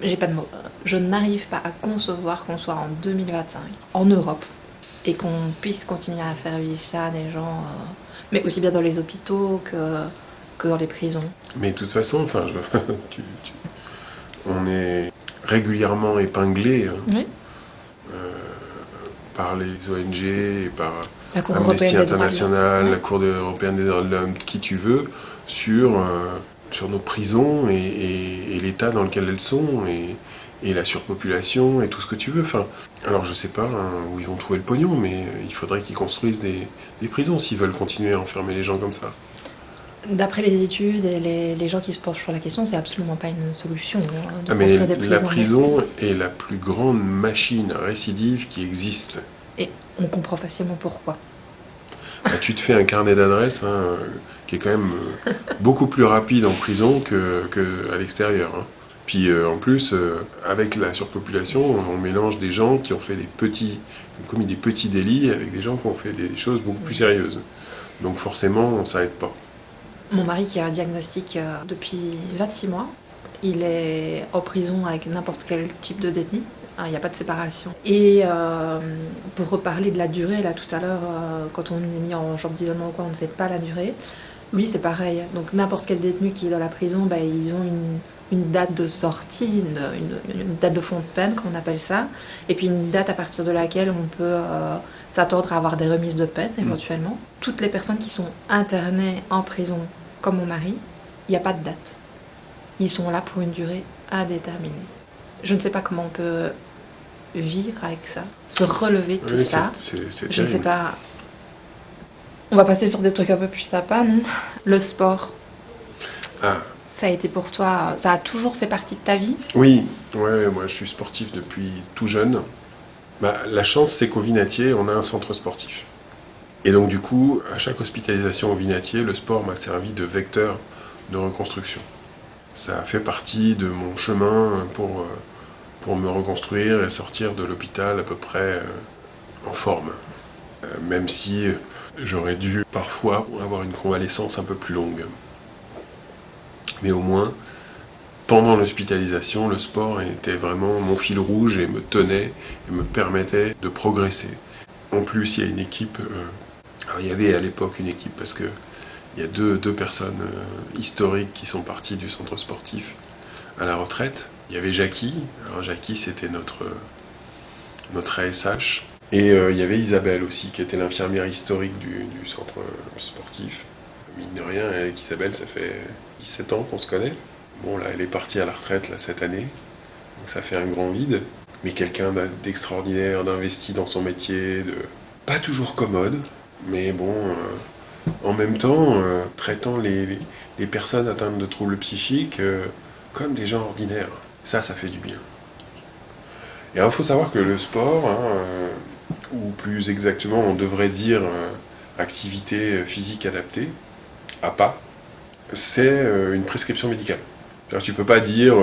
j'ai pas de mots. Je n'arrive pas à concevoir qu'on soit en 2025, en Europe, et qu'on puisse continuer à faire vivre ça à des gens, mais aussi bien dans les hôpitaux que dans les prisons. Mais de toute façon, enfin, on est régulièrement épinglé Oui. par les ONG, et par La Cour Amnesty européenne des droits de International, l'homme. la Cour européenne des droits de l'homme, qui tu veux, sur nos prisons et l'état dans lequel elles sont, et la surpopulation, et tout ce que tu veux. Enfin, alors je sais pas où ils vont trouver le pognon, mais il faudrait qu'ils construisent des prisons s'ils veulent continuer à enfermer les gens comme ça. D'après les études et les gens qui se penchent sur la question, c'est absolument pas une solution de Mais construire des prisons. la prison est la plus grande machine récidive qui existe. Et on comprend facilement pourquoi. Bah, tu te fais un carnet d'adresses qui est quand même beaucoup plus rapide en prison qu'à l'extérieur. Hein. Puis en plus, avec la surpopulation, on mélange des gens qui ont fait commis des petits délits avec des gens qui ont fait des choses beaucoup plus sérieuses. Donc forcément, ça aide pas. Mon mari, qui a un diagnostic depuis 26 mois, il est en prison avec n'importe quel type de détenu. Il n'y a pas de séparation. Et pour reparler de la durée, là tout à l'heure, quand on est mis en chambre d'isolement ou quoi, on ne sait pas la durée. Lui, c'est pareil. Donc n'importe quel détenu qui est dans la prison, ils ont une date de sortie, une date de fond de peine, comme on appelle ça, et puis une date à partir de laquelle on peut s'attendre à avoir des remises de peine, éventuellement. Toutes les personnes qui sont internées en prison, comme mon mari, il n'y a pas de date. Ils sont là pour une durée indéterminée. Je ne sais pas comment on peut vivre avec ça, se relever de tout ça. C'est Je ne sais pas. On va passer sur des trucs un peu plus sympas, non? Le sport. Ah. Ça a été pour toi, ça a toujours fait partie de ta vie? Oui, ouais, moi je suis sportif depuis tout jeune. La chance, c'est qu'au Vinatier, on a un centre sportif. Et donc du coup, à chaque hospitalisation au Vinatier, le sport m'a servi de vecteur de reconstruction. Ça a fait partie de mon chemin pour me reconstruire et sortir de l'hôpital à peu près en forme. Même si j'aurais dû parfois avoir une convalescence un peu plus longue. Mais au moins, pendant l'hospitalisation, le sport était vraiment mon fil rouge et me tenait et me permettait de progresser. En plus, il y a une équipe. Alors, il y avait à l'époque une équipe parce que il y a deux personnes historiques qui sont parties du centre sportif à la retraite. Il y avait Jackie. Alors Jackie, c'était notre ASH. Et il y avait Isabelle aussi, qui était l'infirmière historique du centre sportif. Mine de rien, avec Isabelle, ça fait 17 ans qu'on se connaît. Bon, là, elle est partie à la retraite là, cette année. Donc ça fait un grand vide. Mais quelqu'un d'extraordinaire, d'investi dans son métier, pas toujours commode. Mais bon, en même temps, traitant les personnes atteintes de troubles psychiques comme des gens ordinaires. Ça fait du bien. Et alors, il faut savoir que le sport, ou plus exactement, on devrait dire activité physique adaptée, APA, c'est une prescription médicale. Alors, tu peux pas dire,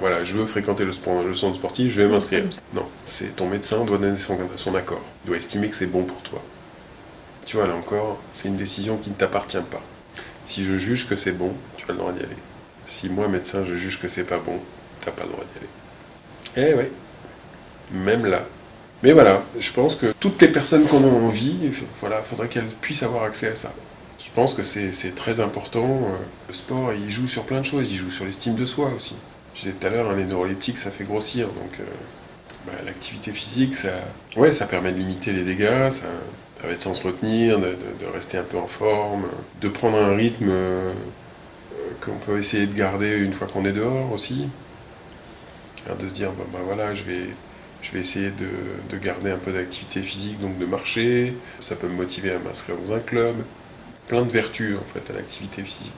voilà, je veux fréquenter le centre sportif, je vais m'inscrire. Non, c'est ton médecin doit donner son accord. Il doit estimer que c'est bon pour toi. Tu vois, là encore, c'est une décision qui ne t'appartient pas. Si je juge que c'est bon, tu as le droit d'y aller. Si moi, médecin, je juge que c'est pas bon, t'as pas le droit d'y aller. Eh oui, même là. Mais voilà, je pense que toutes les personnes qu'on a envie, voilà, faudrait qu'elles puissent avoir accès à ça. Je pense que c'est très important. Le sport, il joue sur plein de choses. Il joue sur l'estime de soi aussi. Je disais tout à l'heure, hein, les neuroleptiques, ça fait grossir. Donc, l'activité physique, ça permet de limiter les dégâts, ça permet de s'entretenir, de rester un peu en forme, de prendre un rythme qu'on peut essayer de garder une fois qu'on est dehors aussi. Alors de se dire, voilà, je vais essayer de garder un peu d'activité physique, donc de marcher. Ça peut me motiver à m'inscrire dans un club. Plein de vertus en fait à l'activité physique.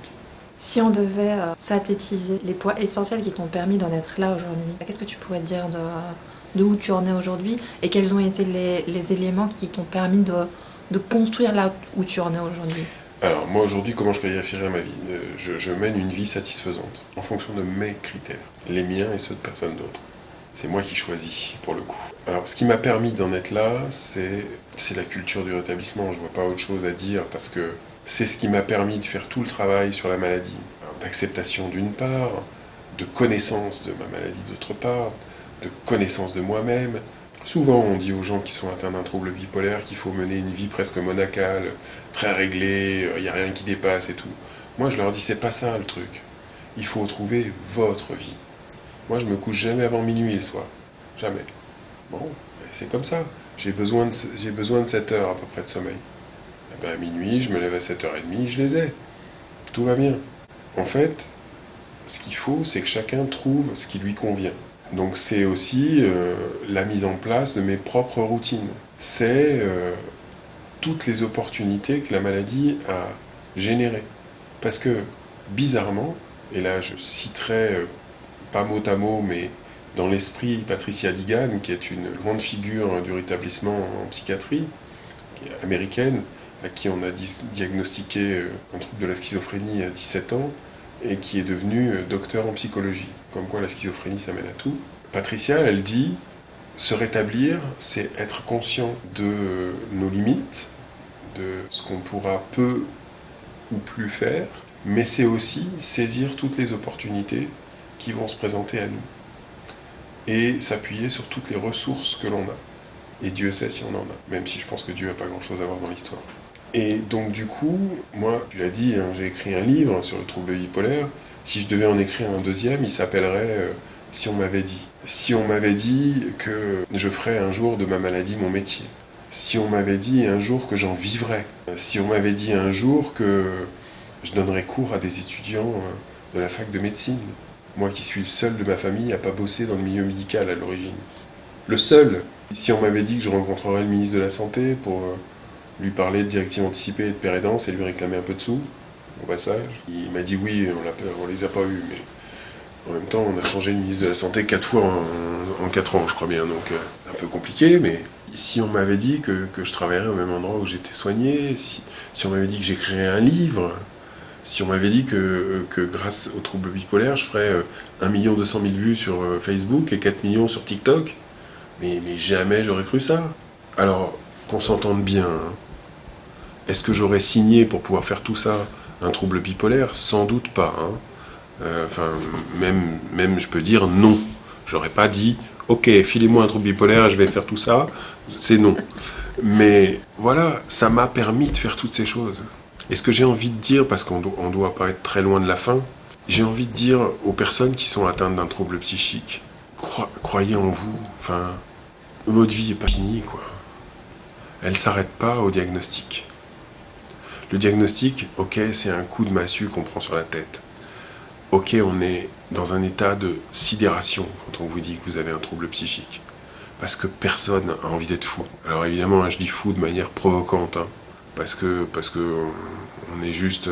Si on devait synthétiser les points essentiels qui t'ont permis d'en être là aujourd'hui, qu'est-ce que tu pourrais dire de où tu en es aujourd'hui et quels ont été les éléments qui t'ont permis de construire là où tu en es aujourd'hui? Alors moi aujourd'hui, comment je qualifierais ma vie? Je mène une vie satisfaisante en fonction de mes critères, les miens et ceux de personne d'autre. C'est moi qui choisis pour le coup. Alors ce qui m'a permis d'en être là, c'est la culture du rétablissement. Je vois pas autre chose à dire parce que c'est ce qui m'a permis de faire tout le travail sur la maladie. D'acceptation d'une part, de connaissance de ma maladie d'autre part, de connaissance de moi-même. Souvent on dit aux gens qui sont atteints d'un trouble bipolaire qu'il faut mener une vie presque monacale, très réglée, il n'y a rien qui dépasse et tout. Moi je leur dis c'est pas ça le truc. Il faut trouver votre vie. Moi je me couche jamais avant minuit le soir. Jamais. Bon, c'est comme ça. J'ai besoin de 7 heures à peu près de sommeil. À minuit, je me lève à 7h30, je les ai. Tout va bien. En fait, ce qu'il faut, c'est que chacun trouve ce qui lui convient. Donc c'est aussi la mise en place de mes propres routines. C'est toutes les opportunités que la maladie a générées. Parce que, bizarrement, et là je citerai, pas mot à mot, mais dans l'esprit Patricia Digan, qui est une grande figure du rétablissement en psychiatrie, qui est américaine, à qui on a diagnostiqué un trouble de la schizophrénie à 17 ans et qui est devenu docteur en psychologie. Comme quoi la schizophrénie, ça mène à tout. Patricia, elle dit, se rétablir, c'est être conscient de nos limites, de ce qu'on pourra peu ou plus faire, mais c'est aussi saisir toutes les opportunités qui vont se présenter à nous et s'appuyer sur toutes les ressources que l'on a. Et Dieu sait si on en a, même si je pense que Dieu n'a pas grand-chose à voir dans l'histoire. Et donc du coup, moi, tu l'as dit, hein, j'ai écrit un livre sur le trouble bipolaire. Si je devais en écrire un deuxième, il s'appellerait Si on m'avait dit. Si on m'avait dit que je ferais un jour de ma maladie mon métier. Si on m'avait dit un jour que j'en vivrais. Si on m'avait dit un jour que je donnerais cours à des étudiants de la fac de médecine. Moi qui suis le seul de ma famille à pas bosser dans le milieu médical à l'origine. Le seul. Si on m'avait dit que je rencontrerais le ministre de la Santé pour lui parler de directives anticipées et de pérédance et lui réclamer un peu de sous, au passage, il m'a dit oui, on les a pas eus, mais en même temps, on a changé le ministre de la Santé 4 fois en 4 ans, je crois bien, donc un peu compliqué, mais si on m'avait dit que je travaillerais au même endroit où j'étais soigné, si on m'avait dit que j'écrirais un livre, si on m'avait dit que grâce au trouble bipolaire, je ferais 1 200 000 vues sur Facebook et 4 millions sur TikTok, mais jamais j'aurais cru ça. Alors, qu'on s'entende bien, hein. Est-ce que j'aurais signé pour pouvoir faire tout ça un trouble bipolaire? Sans doute pas. Hein. Même je peux dire non. J'aurais pas dit, ok, filez-moi un trouble bipolaire, je vais faire tout ça. C'est non. Mais voilà, ça m'a permis de faire toutes ces choses. Et ce que j'ai envie de dire, parce qu'on doit pas être très loin de la fin, j'ai envie de dire aux personnes qui sont atteintes d'un trouble psychique, croyez en vous. Enfin, votre vie est pas finie, quoi. Elle s'arrête pas au diagnostic. Le diagnostic, ok, c'est un coup de massue qu'on prend sur la tête. Ok, on est dans un état de sidération quand on vous dit que vous avez un trouble psychique. Parce que personne n'a envie d'être fou. Alors évidemment, je dis fou de manière provocante, hein, parce que on est juste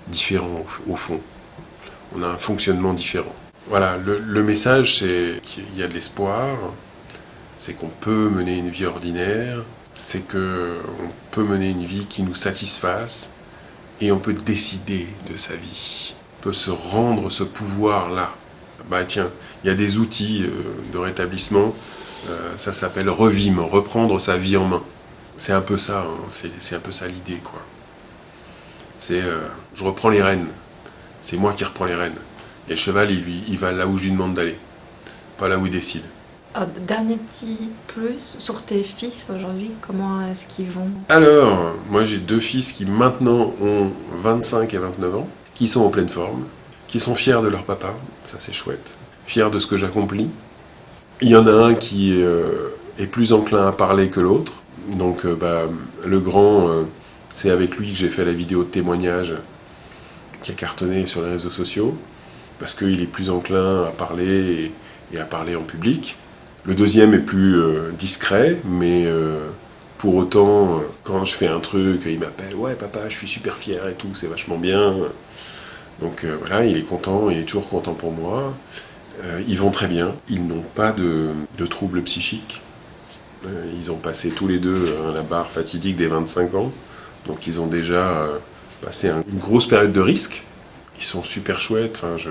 différent au fond. On a un fonctionnement différent. Voilà, le message, c'est qu'il y a de l'espoir, c'est qu'on peut mener une vie ordinaire, c'est qu'on peut mener une vie qui nous satisfasse et on peut décider de sa vie. On peut se rendre ce pouvoir-là. Bah tiens, il y a des outils de rétablissement, ça s'appelle Revime, reprendre sa vie en main. C'est un peu ça, hein, c'est un peu ça l'idée, quoi. C'est, je reprends les rênes. C'est moi qui reprends les rênes. Et le cheval, il va là où je lui demande d'aller, pas là où il décide. Dernier petit plus sur tes fils aujourd'hui, comment est-ce qu'ils vont? Alors, moi j'ai 2 fils qui maintenant ont 25 et 29 ans, qui sont en pleine forme, qui sont fiers de leur papa, ça c'est chouette, fiers de ce que j'accomplis. Il y en a un qui est plus enclin à parler que l'autre, donc le grand, c'est avec lui que j'ai fait la vidéo de témoignage qui a cartonné sur les réseaux sociaux, parce qu'il est plus enclin à parler et à parler en public. Le deuxième est plus discret, mais pour autant, quand je fais un truc, il m'appelle « Ouais papa, je suis super fier et tout, c'est vachement bien ». Donc voilà, il est content, il est toujours content pour moi. Ils vont très bien, ils n'ont pas de troubles psychiques. Ils ont passé tous les deux la barre fatidique des 25 ans, donc ils ont déjà passé une grosse période de risque. Ils sont super chouettes, enfin,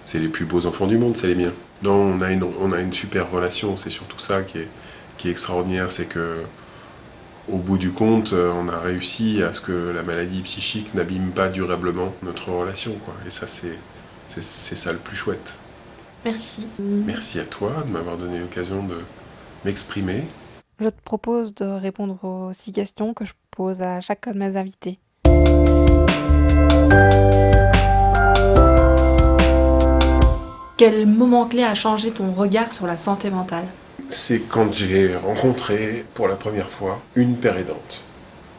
c'est les plus beaux enfants du monde, c'est les miens. Non, on a une super relation, c'est surtout ça qui est extraordinaire, c'est que au bout du compte, on a réussi à ce que la maladie psychique n'abîme pas durablement notre relation, quoi. Et ça, c'est ça le plus chouette. Merci. Merci à toi de m'avoir donné l'occasion de m'exprimer. Je te propose de répondre aux 6 questions que je pose à chacun de mes invités. Quel moment clé a changé ton regard sur la santé mentale? C'est quand j'ai rencontré pour la première fois une père aidante.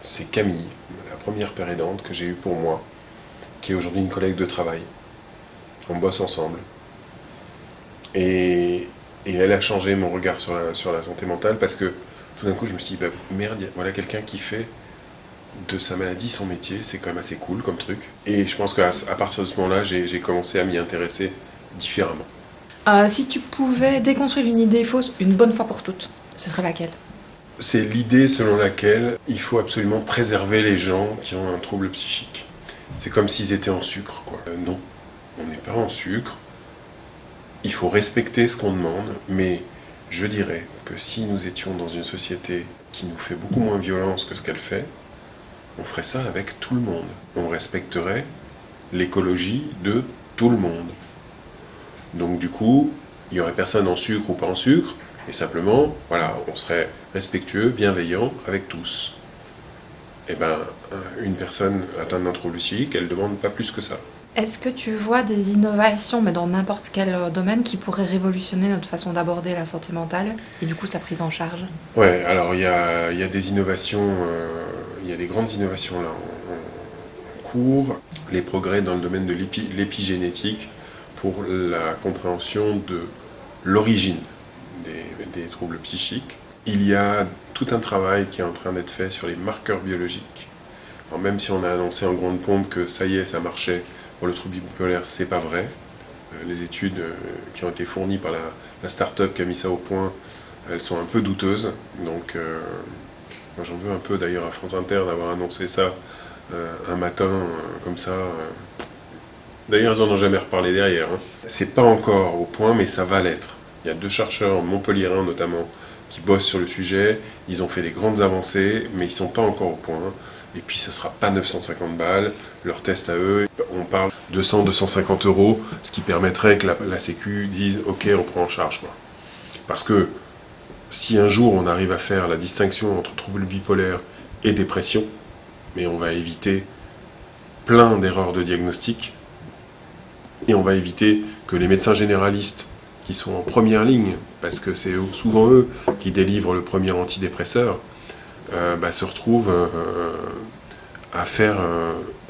C'est Camille, la première père aidante que j'ai eue pour moi, qui est aujourd'hui une collègue de travail. On bosse ensemble. Et elle a changé mon regard sur la santé mentale parce que tout d'un coup je me suis dit, merde, voilà quelqu'un qui fait de sa maladie son métier, c'est quand même assez cool comme truc. Et je pense qu'à partir de ce moment-là, j'ai commencé à m'y intéresser différemment. Si tu pouvais déconstruire une idée fausse une bonne fois pour toutes, ce serait laquelle? C'est l'idée selon laquelle il faut absolument préserver les gens qui ont un trouble psychique. C'est comme s'ils étaient en sucre, quoi. Non, on n'est pas en sucre. Il faut respecter ce qu'on demande, mais je dirais que si nous étions dans une société qui nous fait beaucoup moins violence que ce qu'elle fait, on ferait ça avec tout le monde. On respecterait l'écologie de tout le monde. Donc du coup, il n'y aurait personne en sucre ou pas en sucre, et simplement, voilà, on serait respectueux, bienveillant avec tous. Eh ben, une personne atteinte d'un trouble psychique, elle ne demande pas plus que ça. Est-ce que tu vois des innovations, mais dans n'importe quel domaine, qui pourraient révolutionner notre façon d'aborder la santé mentale et du coup sa prise en charge? Ouais, alors il y a des innovations, il y a des grandes innovations là en cours. Les progrès dans le domaine de l'épigénétique pour la compréhension de l'origine des troubles psychiques. Il y a tout un travail qui est en train d'être fait sur les marqueurs biologiques. Alors même si on a annoncé en grande pompe que ça y est, ça marchait pour le trouble bipolaire, c'est pas vrai. Les études qui ont été fournies par la start-up qui a mis ça au point, elles sont un peu douteuses. Donc moi j'en veux un peu d'ailleurs à France Inter d'avoir annoncé ça un matin comme ça. D'ailleurs, ils n'en ont jamais reparlé derrière. C'est pas encore au point, mais ça va l'être. Il y a 2 chercheurs montpelliérains notamment qui bossent sur le sujet. Ils ont fait des grandes avancées, mais ils sont pas encore au point. Et puis ce sera pas 950 balles. Leur test à eux, on parle 200-250 €, ce qui permettrait que la Sécu dise OK, on prend en charge, quoi. Parce que si un jour on arrive à faire la distinction entre trouble bipolaire et dépression, mais on va éviter plein d'erreurs de diagnostic. Et on va éviter que les médecins généralistes, qui sont en première ligne, parce que c'est souvent eux qui délivrent le premier antidépresseur, se retrouvent à faire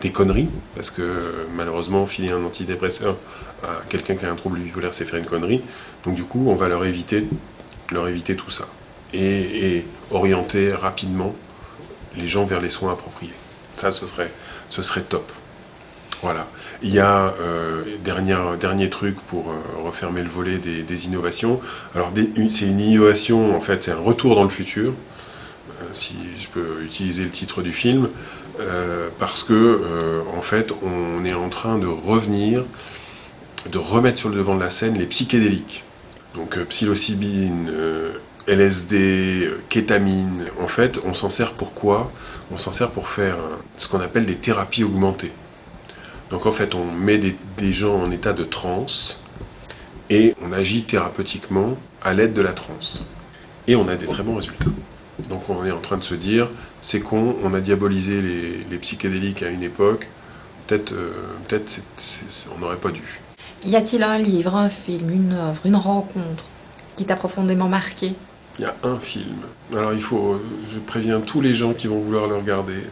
des conneries, parce que malheureusement, filer un antidépresseur à quelqu'un qui a un trouble bipolaire, c'est faire une connerie. Donc du coup, on va leur éviter tout ça. Et orienter rapidement les gens vers les soins appropriés. Ça, ce serait top. Voilà. Il y a dernier truc pour refermer le volet des innovations. Alors c'est une innovation, en fait, c'est un retour dans le futur, si je peux utiliser le titre du film, parce que en fait, on est en train de remettre sur le devant de la scène les psychédéliques. Donc psilocybine, LSD, kétamine. En fait, on s'en sert pour quoi? On s'en sert pour faire ce qu'on appelle des thérapies augmentées. Donc en fait, on met des gens en état de transe et on agit thérapeutiquement à l'aide de la transe. Et on a des très bons résultats. Donc on est en train de se dire, c'est con, on a diabolisé les psychédéliques à une époque, peut-être on n'aurait pas dû. Y a-t-il un livre, un film, une œuvre, une rencontre qui t'a profondément marqué? Il y a un film. Alors je préviens tous les gens qui vont vouloir le regarder,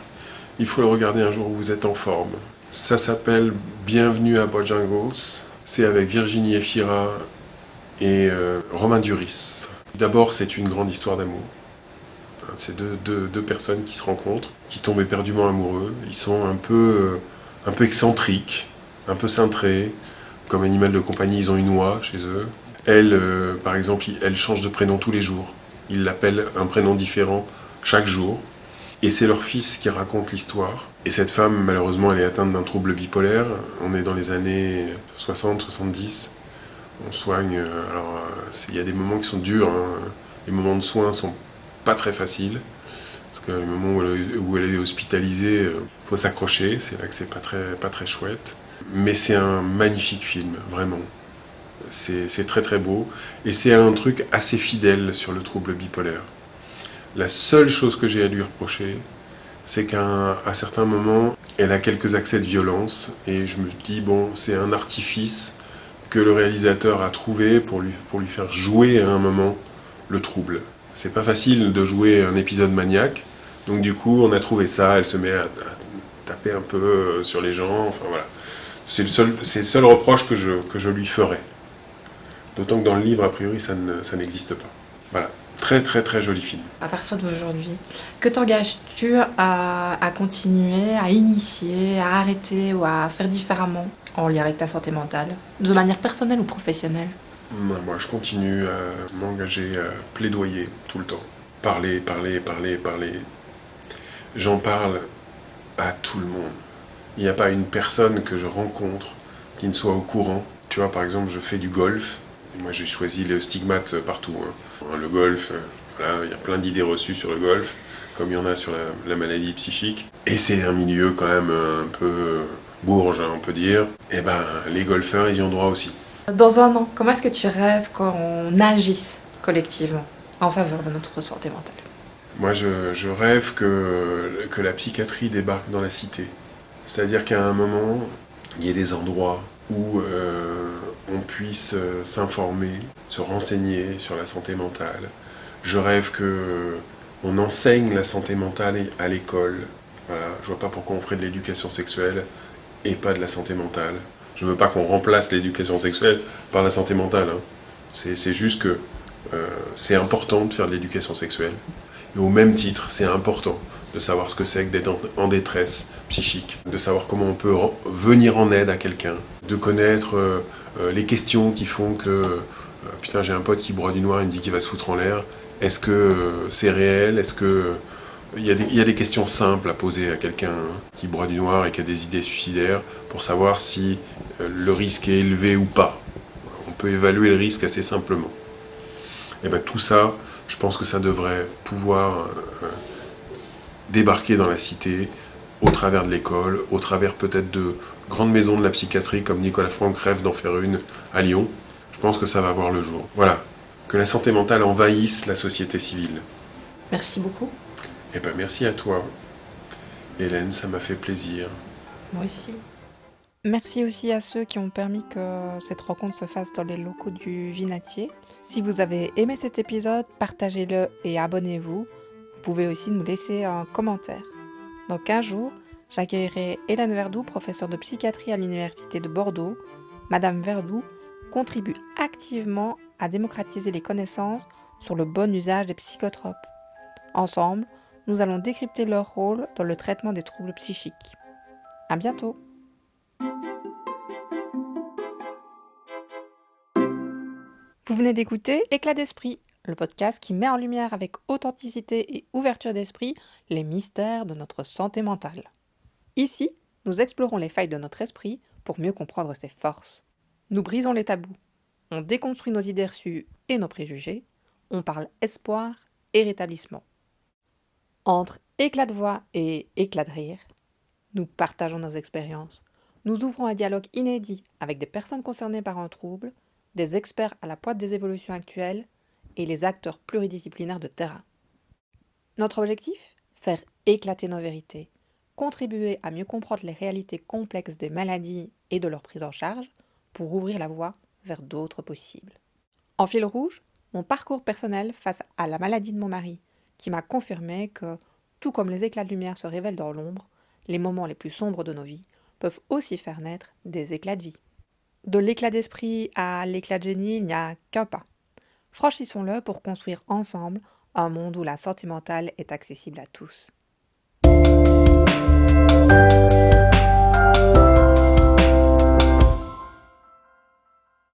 il faut le regarder un jour où vous êtes en forme. Ça s'appelle Bienvenue à Bojangles. C'est avec Virginie Efira et Romain Duris. D'abord, c'est une grande histoire d'amour. C'est deux personnes qui se rencontrent, qui tombent éperdument amoureux. Ils sont un peu excentriques, un peu cintrés. Comme animal de compagnie, ils ont une oie chez eux. Elle, par exemple, elle change de prénom tous les jours. Ils l'appellent un prénom différent chaque jour. Et c'est leur fils qui raconte l'histoire. Et cette femme, malheureusement, elle est atteinte d'un trouble bipolaire. On est dans les années 60-70. On soigne. Alors, il y a des moments qui sont durs. Hein. Les moments de soins sont pas très faciles. Parce que le moment où elle est hospitalisée, faut s'accrocher. C'est là que c'est pas très chouette. Mais c'est un magnifique film, vraiment. C'est très très beau. Et c'est un truc assez fidèle sur le trouble bipolaire. La seule chose que j'ai à lui reprocher, c'est qu'à certains moments, elle a quelques accès de violence. Et je me dis, bon, c'est un artifice que le réalisateur a trouvé pour lui faire jouer à un moment le trouble. C'est pas facile de jouer un épisode maniaque. Donc du coup, on a trouvé ça. Elle se met à taper un peu sur les gens. Enfin voilà. C'est le seul reproche que je lui ferais. D'autant que dans le livre, a priori, ça n'existe pas. Voilà. Très très très joli film. À partir d'aujourd'hui, que t'engages-tu à continuer, à initier, à arrêter ou à faire différemment en lien avec ta santé mentale, de manière personnelle ou professionnelle? Moi, je continue à m'engager, à plaidoyer tout le temps. Parler. J'en parle à tout le monde. Il n'y a pas une personne que je rencontre qui ne soit au courant. Tu vois, par exemple, je fais du golf. Et moi, j'ai choisi le stigmate partout. Hein. Le golf, voilà, il y a plein d'idées reçues sur le golf, comme il y en a sur la maladie psychique. Et c'est un milieu quand même un peu bourge, hein, on peut dire. Et ben, les golfeurs, ils y ont droit aussi. Dans un an, comment est-ce que tu rêves qu'on agisse collectivement en faveur de notre santé mentale? Moi, je rêve que la psychiatrie débarque dans la cité. C'est-à-dire qu'à un moment, il y ait des endroits où on puisse s'informer, se renseigner sur la santé mentale. Je rêve qu'on enseigne la santé mentale à l'école. Voilà. Je vois pas pourquoi on ferait de l'éducation sexuelle et pas de la santé mentale. Je veux pas qu'on remplace l'éducation sexuelle par la santé mentale. Hein. C'est juste que c'est important de faire de l'éducation sexuelle. Et au même titre, c'est important de savoir ce que c'est que d'être en détresse psychique, de savoir comment on peut venir en aide à quelqu'un, de connaître les questions qui font que putain, j'ai un pote qui broie du noir, il me dit qu'il va se foutre en l'air. Est-ce que c'est réel? Est-ce que il y a des questions simples à poser à quelqu'un qui broie du noir et qui a des idées suicidaires pour savoir si le risque est élevé ou pas. On peut évaluer le risque assez simplement. Et bien tout ça, je pense que ça devrait pouvoir débarquer dans la cité au travers de l'école, au travers peut-être de grandes maisons de la psychiatrie comme Nicolas Franck rêve d'en faire une à Lyon. Je pense que ça va voir le jour. Voilà, que la santé mentale envahisse la société civile. Merci beaucoup. Eh ben merci à toi, Hélène, ça m'a fait plaisir. Moi aussi. Merci aussi à ceux qui ont permis que cette rencontre se fasse dans les locaux du Vinatier. Si vous avez aimé cet épisode, partagez-le et abonnez-vous. Vous pouvez aussi nous laisser un commentaire. Dans 15 jours, j'accueillerai Hélène Verdoux, professeure de psychiatrie à l'Université de Bordeaux. Madame Verdoux contribue activement à démocratiser les connaissances sur le bon usage des psychotropes. Ensemble, nous allons décrypter leur rôle dans le traitement des troubles psychiques. À bientôt! Vous venez d'écouter Éclat d'esprit, le podcast qui met en lumière avec authenticité et ouverture d'esprit les mystères de notre santé mentale. Ici, nous explorons les failles de notre esprit pour mieux comprendre ses forces. Nous brisons les tabous, on déconstruit nos idées reçues et nos préjugés, on parle espoir et rétablissement. Entre éclat de voix et éclat de rire, nous partageons nos expériences. Nous ouvrons un dialogue inédit avec des personnes concernées par un trouble, des experts à la pointe des évolutions actuelles et les acteurs pluridisciplinaires de terrain. Notre objectif ? Faire éclater nos vérités, contribuer à mieux comprendre les réalités complexes des maladies et de leur prise en charge pour ouvrir la voie vers d'autres possibles. En fil rouge, mon parcours personnel face à la maladie de mon mari, qui m'a confirmé que, tout comme les éclats de lumière se révèlent dans l'ombre, les moments les plus sombres de nos vies peuvent aussi faire naître des éclats de vie. De l'éclat d'esprit à l'éclat de génie, il n'y a qu'un pas. Franchissons-le pour construire ensemble un monde où la santé mentale est accessible à tous.